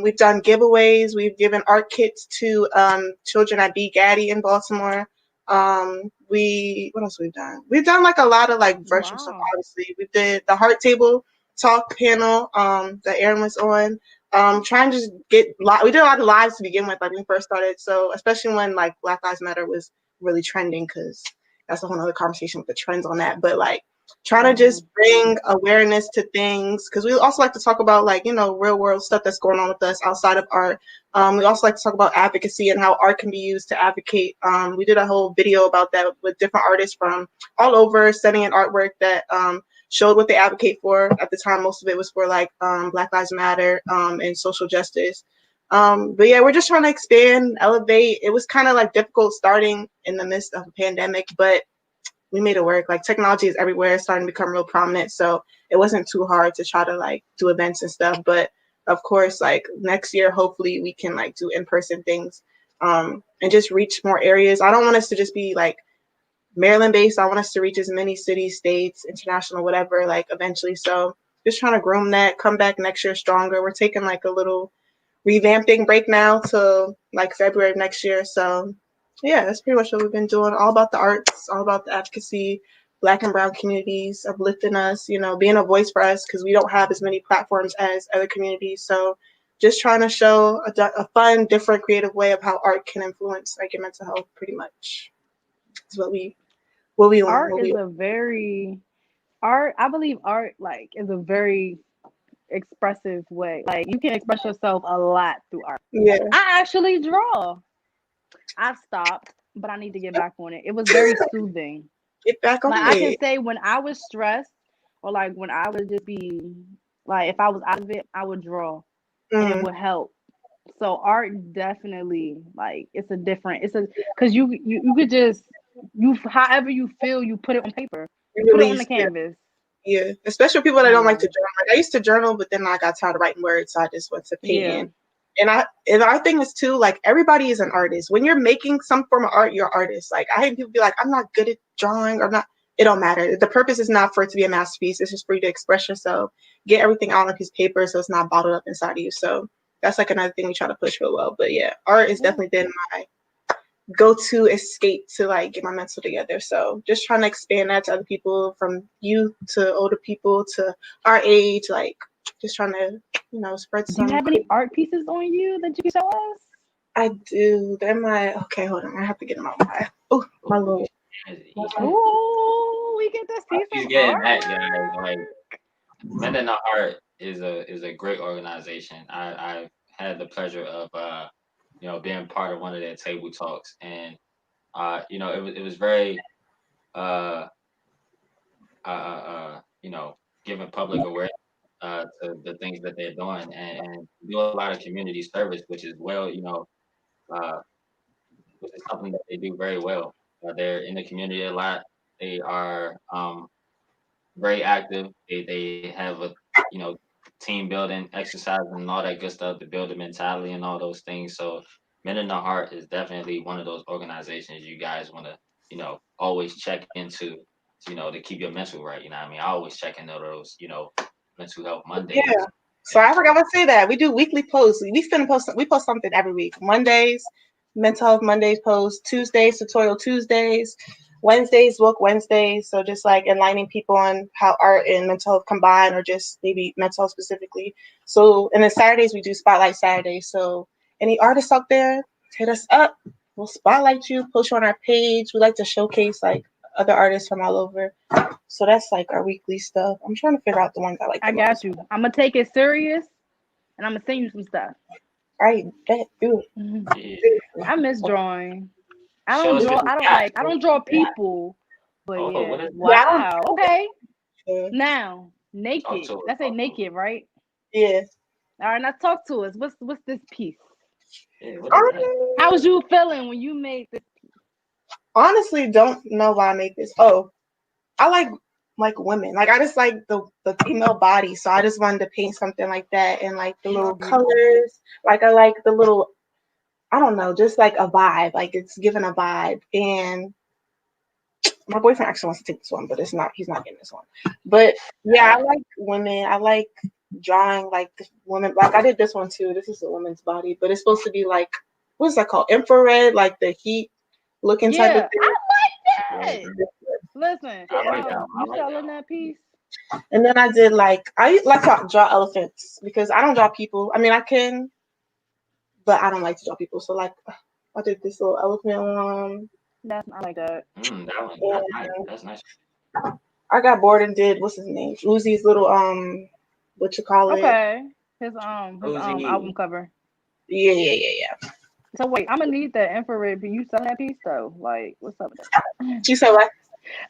We've done giveaways. We've given art kits to children at B. Gaddy in Baltimore. We what else we've done? We've done like a lot of like virtual stuff. Wow. Obviously, we did the Heart Table Talk panel that Aaron was on. Trying to just we did a lot of lives to begin with, like when we first started. So especially when like Black Lives Matter was really trending, because that's a whole other conversation with the trends on that. But like trying to just bring awareness to things, because we also like to talk about like real world stuff that's going on with us outside of art. We also like to talk about advocacy and how art can be used to advocate. We did a whole video about that with different artists from all over, sending in artwork that showed what they advocate for. At the time, most of it was for like Black Lives Matter and social justice. But yeah, we're just trying to expand, elevate. It was kind of like difficult starting in the midst of a pandemic, but we made it work. Like technology is everywhere, it's starting to become real prominent. So it wasn't too hard to try to like do events and stuff. But of course, like next year, hopefully we can like do in-person things and just reach more areas. I don't want us to just be like Maryland based. I want us to reach as many cities, states, international, whatever, like eventually. So just trying to groom that, come back next year stronger. We're taking like a little revamping break now to like February of next year. So yeah, that's pretty much what we've been doing. All about the arts, all about the advocacy, Black and Brown communities, uplifting us, being a voice for us, because we don't have as many platforms as other communities. So just trying to show a fun, different, creative way of how art can influence like your mental health. Pretty much is what we want. Art is a very art. I believe art like is a very expressive way. Like you can express yourself a lot through art. Yeah, I actually draw. I've stopped, but I need to get back on it. It was very soothing. get back on Like I can it. say when I was stressed or like when I would just be like if I was out of it, I would draw and it Mm, would help. So art definitely like it's a different it's a because you could just you however you feel you put it on paper. You put it on the release. Yeah, canvas. yeah. Especially people that don't like Yeah. to journal. Like I used to journal, but then I got tired of writing words, so I just went to Yeah. painting. And our thing is too, like everybody is an artist. When you're making some form of art, you're an artist. Like I hate people be like, I'm not good at drawing or not. It don't matter. The purpose is not for it to be a masterpiece. It's just for you to express yourself, get everything out on a piece of paper, so it's not bottled up inside of you. So that's like another thing we try to push real well. But yeah, art has Yeah. definitely been my go-to escape to like get my mental together. So just trying to expand that to other people, from youth to older people to our age, like just trying to spread Do you some have any art pieces on you that you can show us? I do. They're my okay. Hold on, I have to get them out. My little. Ooh, we get to see He's some getting that, guys. artwork. Like Men in the Heart is a great organization. I've had the pleasure of being part of one of their table talks, and it was very uh giving public awareness to the things that they're doing, and do a lot of community service, which is uh which is something that they do very well. They're in the community a lot. They are very active. They have a team building, exercising, and all that good stuff to build the mentality and all those things. So Men in the Heart is definitely one of those organizations you guys want to always check into. To keep your mental right. You know what I mean? I always check into those mental health Mondays. Yeah. So I forgot to say that we do weekly posts. We post something every week. Mondays, mental health Mondays post. Tuesdays, tutorial Tuesdays. Wednesdays, book Wednesdays. So just like enlightening people on how art and mental health combine, or just maybe mental health specifically. So and then Saturdays we do spotlight Saturdays. So any artists out there, hit us up. We'll spotlight you, post you on our page. We like to showcase like other artists from all over. So that's like our weekly stuff. I'm trying to figure out the ones I like I the got most. you. I'm gonna take it serious and I'm gonna send you some stuff. I bet do Yeah. it. I miss drawing. I Show don't us what draw. you I don't got. like. I Show us don't what draw you got. people. But Oh, yeah. what is Yeah, I don't Wow. Okay. know. Now, talk naked. to us? Let's say Talk to us. naked, right? Yeah. All right. Now talk to us. What's this piece? Yeah, what is that? How was you feeling when you made this? Honestly, don't know why I make this. Oh, I like women. Like I just like the female body, so I just wanted to paint something like that and like the You are little beautiful. colors. Like I like the little I don't know, just like a vibe. Like it's given a vibe. And my boyfriend actually wants to take this one, but it's not. He's not getting this one. But yeah, I like women. I like drawing like the women. Like I did this one too. This is a woman's body, but it's supposed to be like what's that called? Infrared, like the heat looking type of Yeah, thing. I like that. Mhm. Listen, I like that one. I you like that selling one. that piece? And then I did like I like to draw elephants because I don't draw people. I mean I can, but I don't like to draw people. So like I did this little elephant one. I like that. That one. That's And nice. That's nice. I got bored and did what's his name? Uzi's little what you call it? Okay, his album Uzi. cover. Yeah. So wait, I'm gonna need that infrared. But you selling that piece though? Like, what's up with that? She said like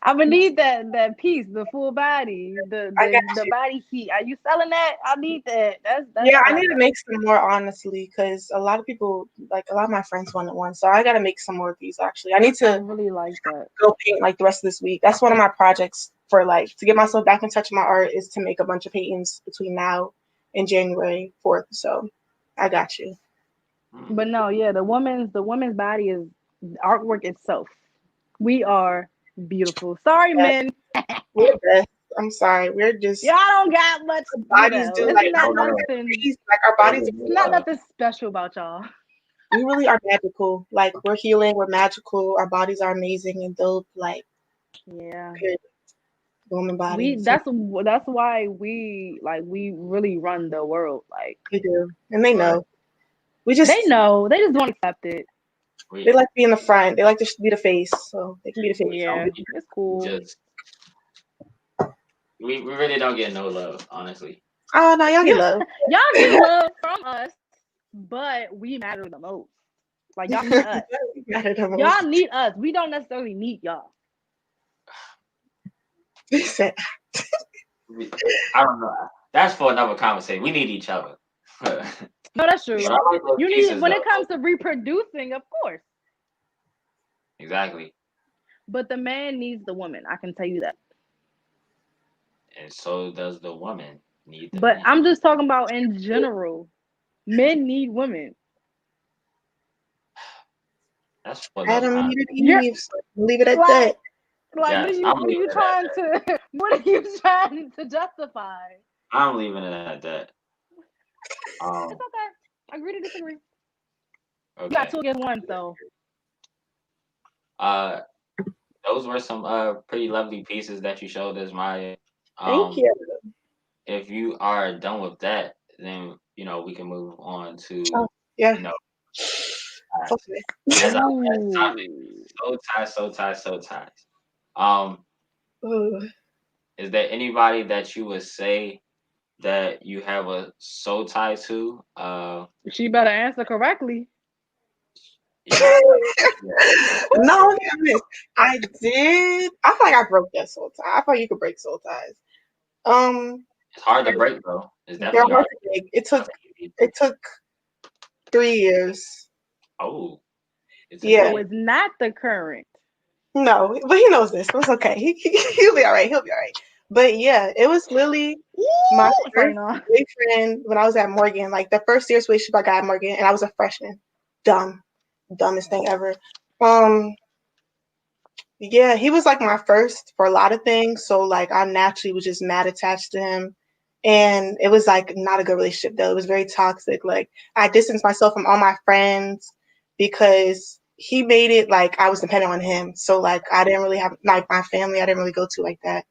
I'm gonna need that piece, the full body, the I got the the you. body heat. Are you selling that? I need that. That's Yeah, I what's need to up. make some more honestly because a lot of people like a lot of my friends wanted one. So I gotta make some more of these actually. I need I to really like that. go paint like the rest of this week. That's one of my projects for like to get myself back in touch with my art is to make a bunch of paintings between now and January 4th. So I got you. But Mm. no, yeah, the woman's body is artwork itself. We are beautiful. Sorry, Yeah, men. we're the best. I'm sorry. We're Y'all just don't got much, our bodies do it's like not No our love. nothing. bodies, like our bodies Really, It's no not love. nothing special about y'all. we really are magical. Like we're healing, we're magical. Our bodies are amazing and dope. Like Yeah. good woman We bodies. that's why we really run the world. Like We do, and they Right. know. We they just know, they just don't accept it. they We like to be in the front. They like to be the face, so they can be the face. we Yeah, don't it's cool. just we really don't get no love, honestly. Oh no, y'all get Yeah, love. y'all get love from us, but we matter the most. Like y'all need us. Matter the Y'all most. need us. We don't necessarily need y'all. They said, We, I don't know. That's for another conversation. We need each other. But No, that's I true. like those You need pieces when though. it comes to reproducing, of course. Exactly. But the man needs the woman. I can tell you that. And so does the woman need the But man. I'm just talking about in general. Men need women. That's for another Adam conversation. needed You're Eve, so leave it at like that. like what are Yes, you I'm what are leaving you it at trying that. to what are you trying to justify? I'm leaving it at that. It's Um. okay. Agree to disagree. You got Okay. two against one, so Uh. Those were some pretty lovely pieces that you showed us, Maya. Thank Um. you. If you are done with that, then we can move on to Oh yeah. you know Okay. as our last topic. ooh. Soul ties. Um, Ooh. is there anybody that you would say that you have a soul tie to? She better answer correctly. Yeah, yeah. No, I missed. I did. I feel like I broke that soul tie. I thought you could break soul ties. It's hard to break though. It's They're definitely hard hard. to break. That's easy. It took 3 years. Oh, it took Yeah. So 3 years. it's not the current. No, but he knows this. It's okay. He'll be all right. He'll be all right. But yeah, it was Lily, my Ooh, sorry, first no. boyfriend when I was at Morgan. Like the first serious relationship I got at Morgan, and I was a freshman. Dumb, dumbest thing ever. Um, yeah, he was like my first for a lot of things. So like I naturally was just mad attached to him. And it was like not a good relationship though. It was very toxic. Like I distanced myself from all my friends because he made it like I was dependent on him. So like I didn't really have like my family I didn't really go to like that.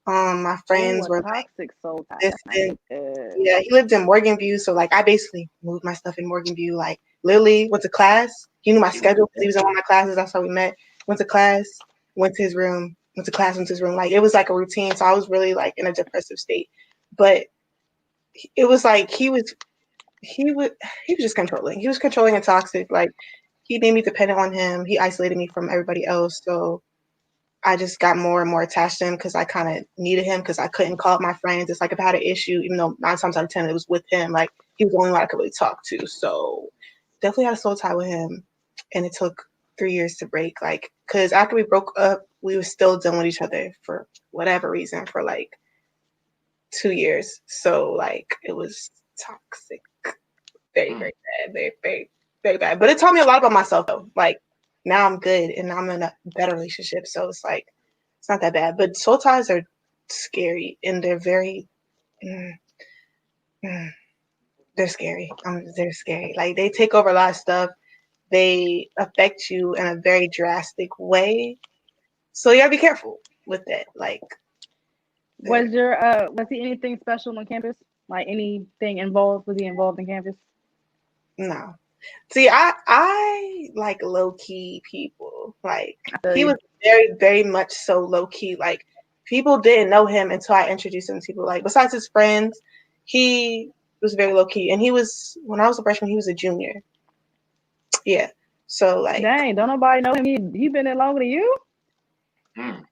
My Ooh, friends a were like toxic soul tie. That's not distant. good. Yeah, he lived in Morgan View, so like I basically moved my stuff in Morgan View. Like Lily went to class. He knew my She was schedule because he was in one of my classes. That's how we met. Went to class, went to his room, went to class, went to his room. Like it was like a routine. So I was really like in a depressive state. But it was like he was just controlling. He was controlling and toxic. Like he made me dependent on him. He isolated me from everybody else. So I just got more and more attached to him because I kind of needed him because I couldn't call up my friends. It's like if I had an issue, even though 9 times out of 10 it was with him, like he was the only one I could really talk to. So definitely had a soul tie with him, and it took 3 years to break. Like because after we broke up, we were still dealing with each other for whatever reason for like 2 years. So like it was toxic, very Mm. very bad, very very very bad. But it taught me a lot about myself though. Like now I'm good and I'm in a better relationship. So it's like it's not that bad. But soul ties are scary and they're very mm, mm, they're scary. They're scary. Like they take over a lot of stuff. They affect you in a very drastic way. So you gotta be careful with that. Like Was your was he anything special on campus? Like anything involved? Was he involved in campus? no. See, I like low key people. Like I feel he you. was very, very much so low key. Like people didn't know him until I introduced him to people. Like besides his friends, he was very low key. And he was when I was a freshman, he was a junior. Yeah. So like Dang, don't nobody know him. He been in longer than you? Mm.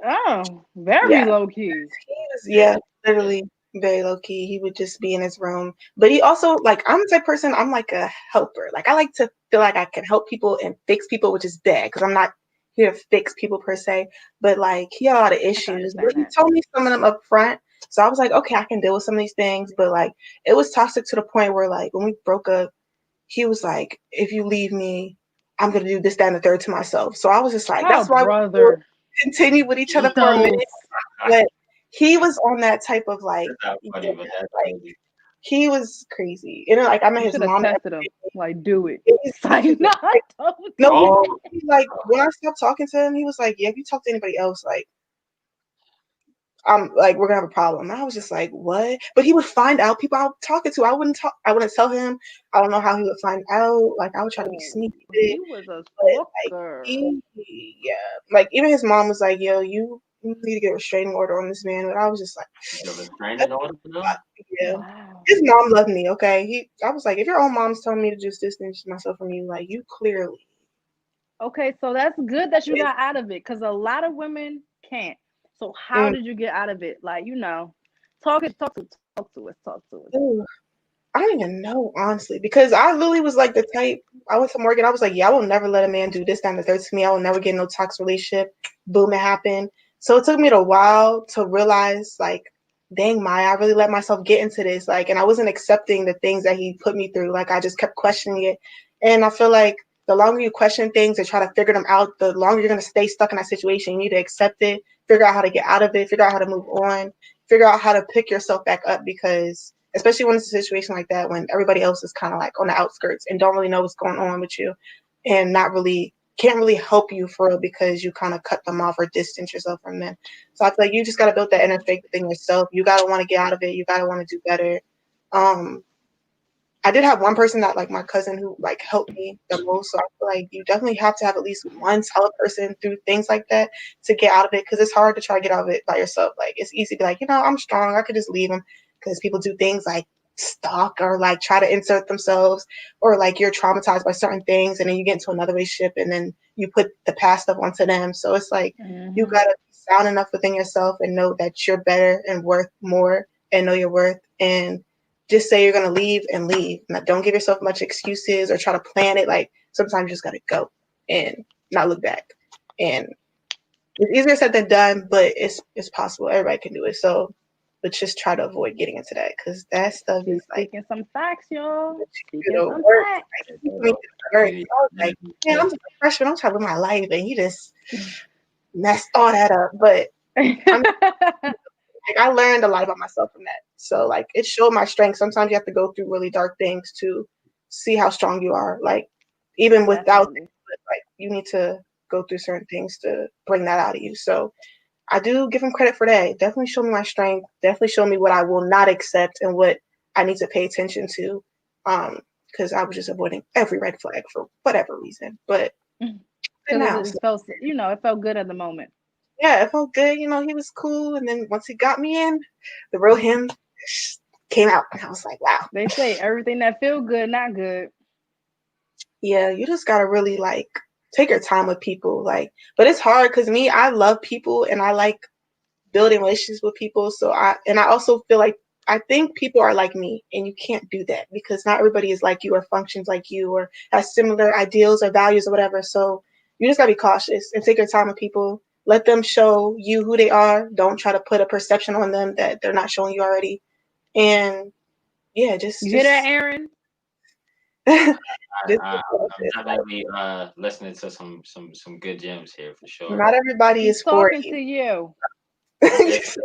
Oh, very yeah. low key. He was Yeah. literally very low key. He would just be in his room. But he also like I'm the type of person, I'm like a helper. Like I like to feel like I can help people and fix people, which is bad because I'm not here to fix people per se. But like he had a lot of I can issues. But understand he that. told me some of them up front. So I was like, okay, I can deal with some of these things. But like it was toxic to the point where like when we broke up, he was like, if you leave me, I'm gonna do this, that, and the third to myself. So I was just like, Oh, that's why we brother. continued with each other for a Ethos. minute. But he was on that type of like, That's not yeah, funny, but that's like crazy. he was crazy. You know, like I met You his should have mom and tested him. everything. Like, do it. It was It's like, no, like, don't no, do he, Oh, it. he like when I stopped talking to him, he was like, yeah, if you talk to anybody else, like I'm like we're gonna have a problem. And I was just like, what? But he would find out people I'm talking to. I wouldn't talk. I wouldn't tell him. I don't know how he would find out. Like I would try to be Oh, sneaky with it. he was a But like stalker. yeah, like even his mom was like, "Yo, you need to get a restraining order on this man." But I was just like, the restraining order, though? yeah. Wow. His mom loved me. Okay, I was like, if your own mom's telling me to just distance myself from you, like you clearly. Okay, so that's good that you got out of it because a lot of women can't. So how Mm, did you get out of it? Like, talk to us. ooh, I don't even know honestly because I literally was like the type. I went to Morgan. I was like, yeah, I will never let a man do this, that, and the third to me. I will never get in no toxic relationship. Boom, it happened. So it took me a while to realize, like, dang, Maya, I really let myself get into this. Like, and I wasn't accepting the things that he put me through. Like, I just kept questioning it. And I feel like the longer you question things and try to figure them out, the longer you're going to stay stuck in that situation. You need to accept it, figure out how to get out of it, figure out how to move on, figure out how to pick yourself back up because especially when it's a situation like that when everybody else is kind of like on the outskirts and don't really know what's going on with you and not really can't really help you for real because you kind of cut them off or distance yourself from them. So I feel like you just got to build that inner faith within yourself. You got to want to get out of it. You got to want to do better. um I did have one person that like my cousin who like helped me the most. So I feel like you definitely have to have at least one solid person through things like that to get out of it because it's hard to try to get out of it by yourself. Like it's easy to be like, I'm strong. I could just leave them because people do things like stalk or like try to insert themselves or like you're traumatized by certain things and then you get into another relationship and then you put the past stuff onto them. So it's like you Hmm. gotta be sound enough within yourself and know that you're better and worth more and know your worth and just say you're gonna leave and leave. Don't give yourself much excuses or try to plan it. Like sometimes you just gotta go and not look back. And it's easier said than done, but it's possible. Everybody can do it. So, but just try to avoid getting into that because that stuff She's is like speaking some facts, y'all. you Speaking know some work. facts. Like, you make it work. Yeah, I was yeah, like, man, yeah. I'm just a freshman. I'm trying to live my life, and you just messed all that up. But I'm like I learned a lot about myself from that. So like it showed my strength. Sometimes you have to go through really dark things to see how strong you are. Like even without it, Definitely. like you need to go through certain things to bring that out of you. So I do give him credit for that. Definitely show me my strength. Definitely show me what I will not accept and what I need to pay attention to. Because I was just avoiding every red flag for whatever reason. But good Because now. it So felt, it felt good at the moment. yeah, it felt good. He was cool. And then once he got me in, the real him came out. And I was like, wow. They say everything that feel good, not good. Yeah, you just gotta really like take your time with people. Like, but it's hard because me, I love people and I like building relationships with people. So I also feel like I think people are like me, and you can't do that because not everybody is like you or functions like you or has similar ideals or values or whatever. So you just gotta be cautious and take your time with people. Let them show you who they are. Don't try to put a perception on them that they're not showing you already. And yeah, You hear that, Aaron? just I'm definitely listening to some good gems here for sure. not everybody He's is for talking you. to you. It's,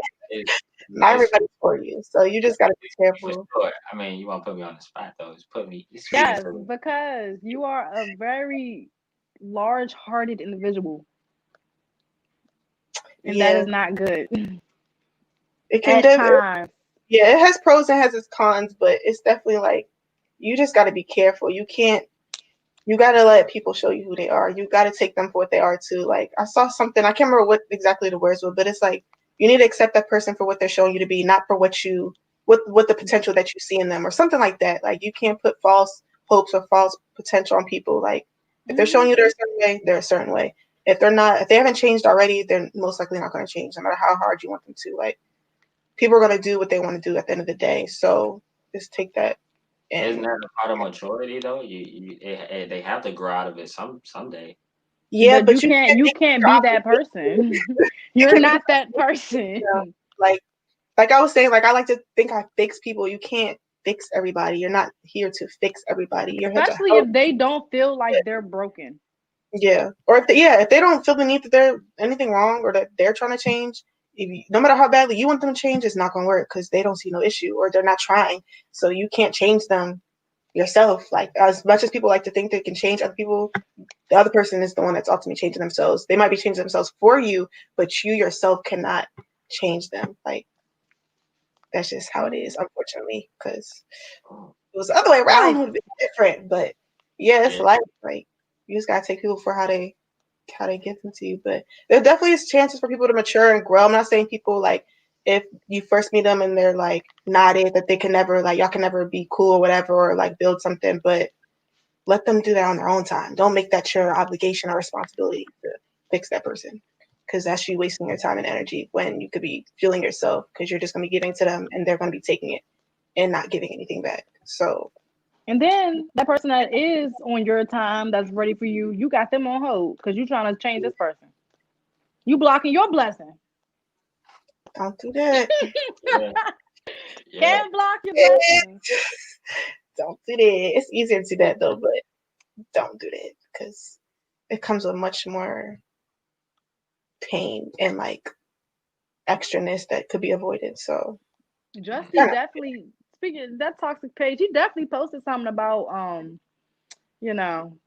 Not it's everybody's for you. So you just gotta be for careful. sure. I mean, you want to put me on the spot though? Just put me. You're speaking Yes, to me. because you are a very large-hearted individual, and that Yeah, is not good it can at definitely. times. Yeah, it has pros and has its cons, but it's definitely like you just got to be careful. You can't. You got to let people show you who they are. You got to take them for what they are too. Like I saw something. I can't remember what exactly the words were, but it's like you need to accept that person for what they're showing you to be, not for what the potential that you see in them, or something like that. Like you can't put false hopes or false potential on people. Like if they're Hmm. showing you they're a certain way, they're a certain way. If they're not, if they haven't changed already, they're most likely not going to change, no matter how hard you want them to. Like people are going to do what they want to do at the end of the day. So just take that Isn't and that a part of maturity though? They have to grow out of it someday. yeah, But but you can't you make can't your be that obligation. person. You You're can you not that person. know, like I was saying, like I like to think I fix people. You can't fix everybody. You're not here to fix everybody. You're here to Especially help. if they don't feel like they're broken. Yeah, or if they don't feel the need that they're anything wrong or that they're trying to change, no matter how badly you want them to change, it's not going to work because they don't see no issue or they're not trying. So you can't change them yourself. Like as much as people like to think they can change other people, the other person is the one that's ultimately changing themselves. They might be changing themselves for you, but you yourself cannot change them. Like that's just how it is, unfortunately, because it was the other way around, it Life. would be different. But yeah, it's Yeah. life. Like you just gotta take people for how they give them to you. But there definitely is chances for people to mature and grow. I'm not saying people like if you first meet them and they're like not it that they can never like y'all can never be cool or whatever or like build something, but let them do that on their own time. Don't make that your obligation or responsibility to fix that person because that's you wasting your time and energy when you could be feeling yourself because you're just going to be giving to them and they're going to be taking it and not giving anything back. So And then that person that is on your time that's ready for you, you got them on hold because you're trying to change this person. You blocking your blessing. don't do that. Yeah. Yeah. Can't block your blessings. Don't do that. It's easier to do that though, but don't do that because it comes with much more pain and like extraness that could be avoided. So Justy kind of definitely speaking of that toxic page, he definitely posted something about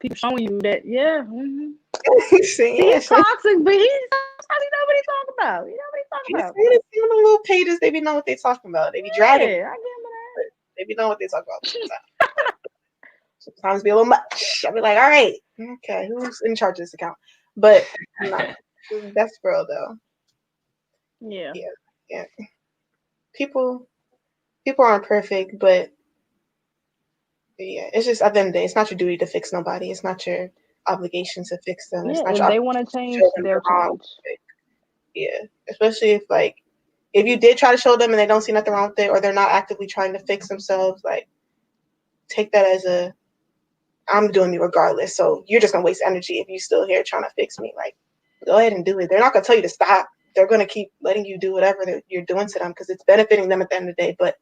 people showing you that saying, See, yeah, he's toxic, but he's sometimes he know what he's talking about. You know what he's talking you about. see the little pages, they be knowing what they talking about. They be dragging, Yeah, I give they be knowing what they talking about sometimes. But sometimes be a little much. I'll be like, all right, okay, who's in charge of this account? But no, that's real though. him that. Yeah. Yeah, yeah. People, people aren't perfect, but yeah, it's just at the end of the day, it's not your duty to fix nobody. It's not your obligation to fix them. It's Yeah, not if your they obligation want to to change, show them they'll they're wrong. change. Yeah, especially if like if you did try to show them and they don't see nothing wrong with it, or they're not actively trying to fix themselves, like take that as a I'm doing me regardless. So you're just gonna waste energy if you still here trying to fix me. Like, go ahead and do it. They're not gonna tell you to stop. They're gonna keep letting you do whatever you're doing to them because it's benefiting them at the end of the day, but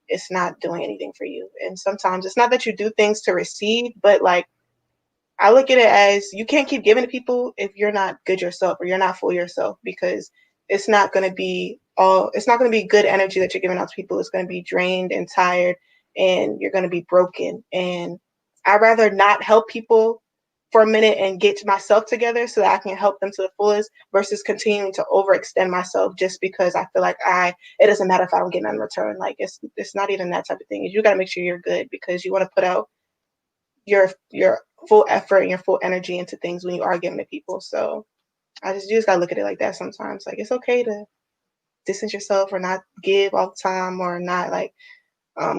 it's not doing anything for you. And sometimes it's not that you do things to receive, but like I look at it as you can't keep giving to people if you're not good yourself or you're not full yourself because it's not going to be good energy that you're giving out to people. It's going to be drained and tired and you're going to be broken. And I'd rather not help people for a minute and get myself together so that I can help them to the fullest versus continuing to overextend myself just because I feel like it doesn't matter if I don't get none in return. Like it's not even that type of thing. You got to make sure you're good because you want to put out your full effort and your full energy into things when you are giving to people. So you just gotta look at it like that sometimes. Like it's okay to distance yourself or not give all the time or not like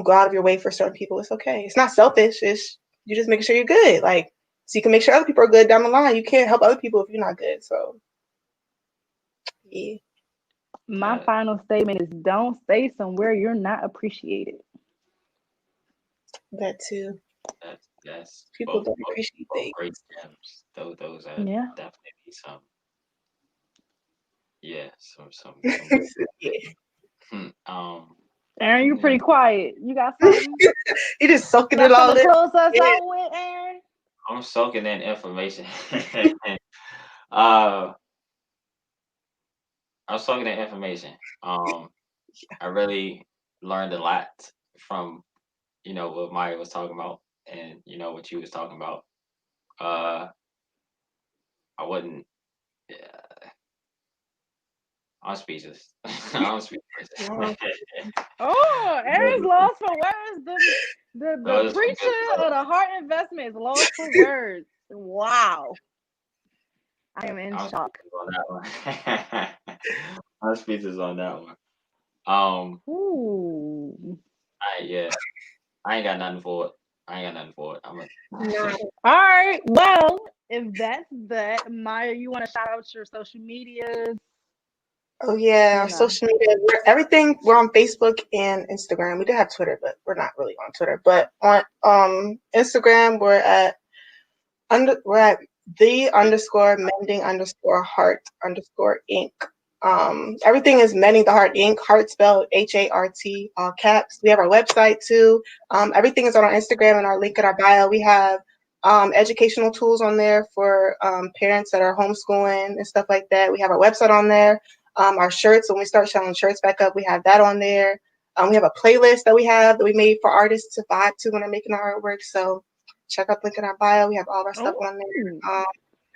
go out of your way for certain people. It's okay. It's not selfish. It's you just making sure you're good. Like, so you can make sure other people are good down the line. You can't help other people if you're not good. So, yeah. My final statement is don't stay somewhere you're not appreciated. That too. That's People don't appreciate both things. great gems. Those are Yeah. definitely some. Yeah, some Yeah. Aaron, you're yeah. pretty quiet. You got something? You just soaking it Got all something in. to close us Yeah. out with, Aaron? I'm soaking in information. uh, I'm soaking in information. I really learned a lot from what Maya was talking about, and what you was talking about. Uh, I wouldn't. Yeah, I'm speechless. I'm speechless. Oh, Aaron's lost for words. The Those are some good preacher stuff. of the heart investment is lost for words. Wow. I am in I'm shock. speechless on that one. I'm speechless on that one. Ooh. Yeah, I ain't got nothing for it. I ain't got nothing for it. I'm a. Nah. All right. Well, if that's that, Maya, you want to shout out your social medias? Oh yeah, You our know. social media. We're on Facebook and Instagram. We do have Twitter, but we're not really on Twitter. But on Instagram, we're at the_mending_heart_Inc. Everything is Mending the Heart Inc. Heart spelled H.E.A.R.T, all caps. We have our website too. Everything is on our Instagram and our link in our bio. We have educational tools on there for parents that are homeschooling and stuff like that. We have our website on there. Our shirts, when we start selling shirts back up, we have that on there. We have a playlist that we made for artists to vibe to when they're making our artwork. So check out the link in our bio. We have all of our stuff on there.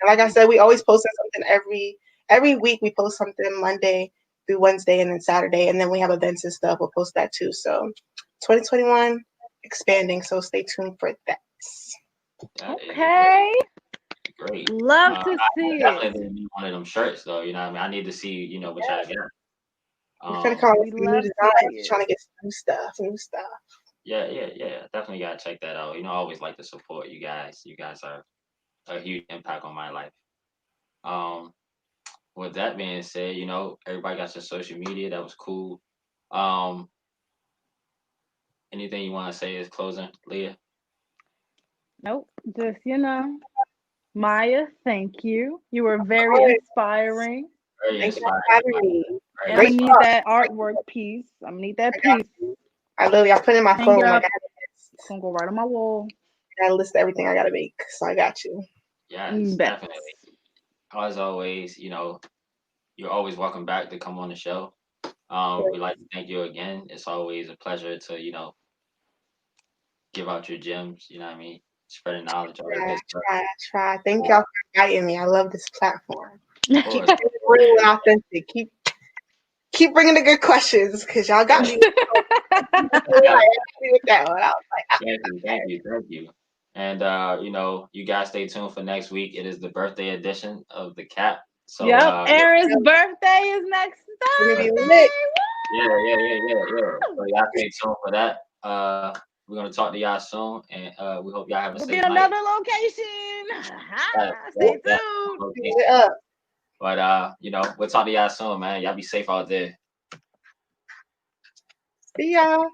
And like I said, we always post something every week. We post something Monday through Wednesday and then Saturday, and then we have events and stuff. We'll post that too. So 2021 expanding. So stay tuned for that. That is Okay. great. Love to I see definitely it. need one of them shirts though. You know what I mean? I need to see what y'all got. We're gonna come We with some new love to designs. see We're it. trying to get some new stuff. Yeah. Definitely gotta check that out. I always like to support you guys. You guys are a huge impact on my life. Um, with that being said, everybody got your social media. That was cool. Um, anything you want to say is closing, Leah? Nope. Just, Maya, thank you. You were very Alright. inspiring. Very Thank you for inspiring. having me. Very I'm gonna Great need inspiring. talk. that artwork piece. I'm gonna need that I got piece. you. I put it in my Hang it phone. I up. got It's gonna go right on my wall. a list of everything I gotta make. So I got you. Yes, Bet. definitely. As always, you're always welcome back to come on the show. We'd like to thank you again. It's always a pleasure to, give out your gems, you know what I mean? Spreading knowledge, all that good stuff. Try. Thank y'all for inviting me. I love this platform. Of course. Keep it real and authentic. Keep bringing the good questions because y'all got me. With that one. I was like, Thank you. And you guys stay tuned for next week. It is the birthday edition of the Cap. So Yep. Aaron's birthday is next it's gonna be Thursday. lit. yeah. So y'all stay tuned for that. We're gonna talk to y'all soon, and we hope y'all have a We'll be safe in night. another location. Yeah, Stay tuned. Keep it up. But we'll talk to y'all soon, man. Y'all be safe out there. See y'all.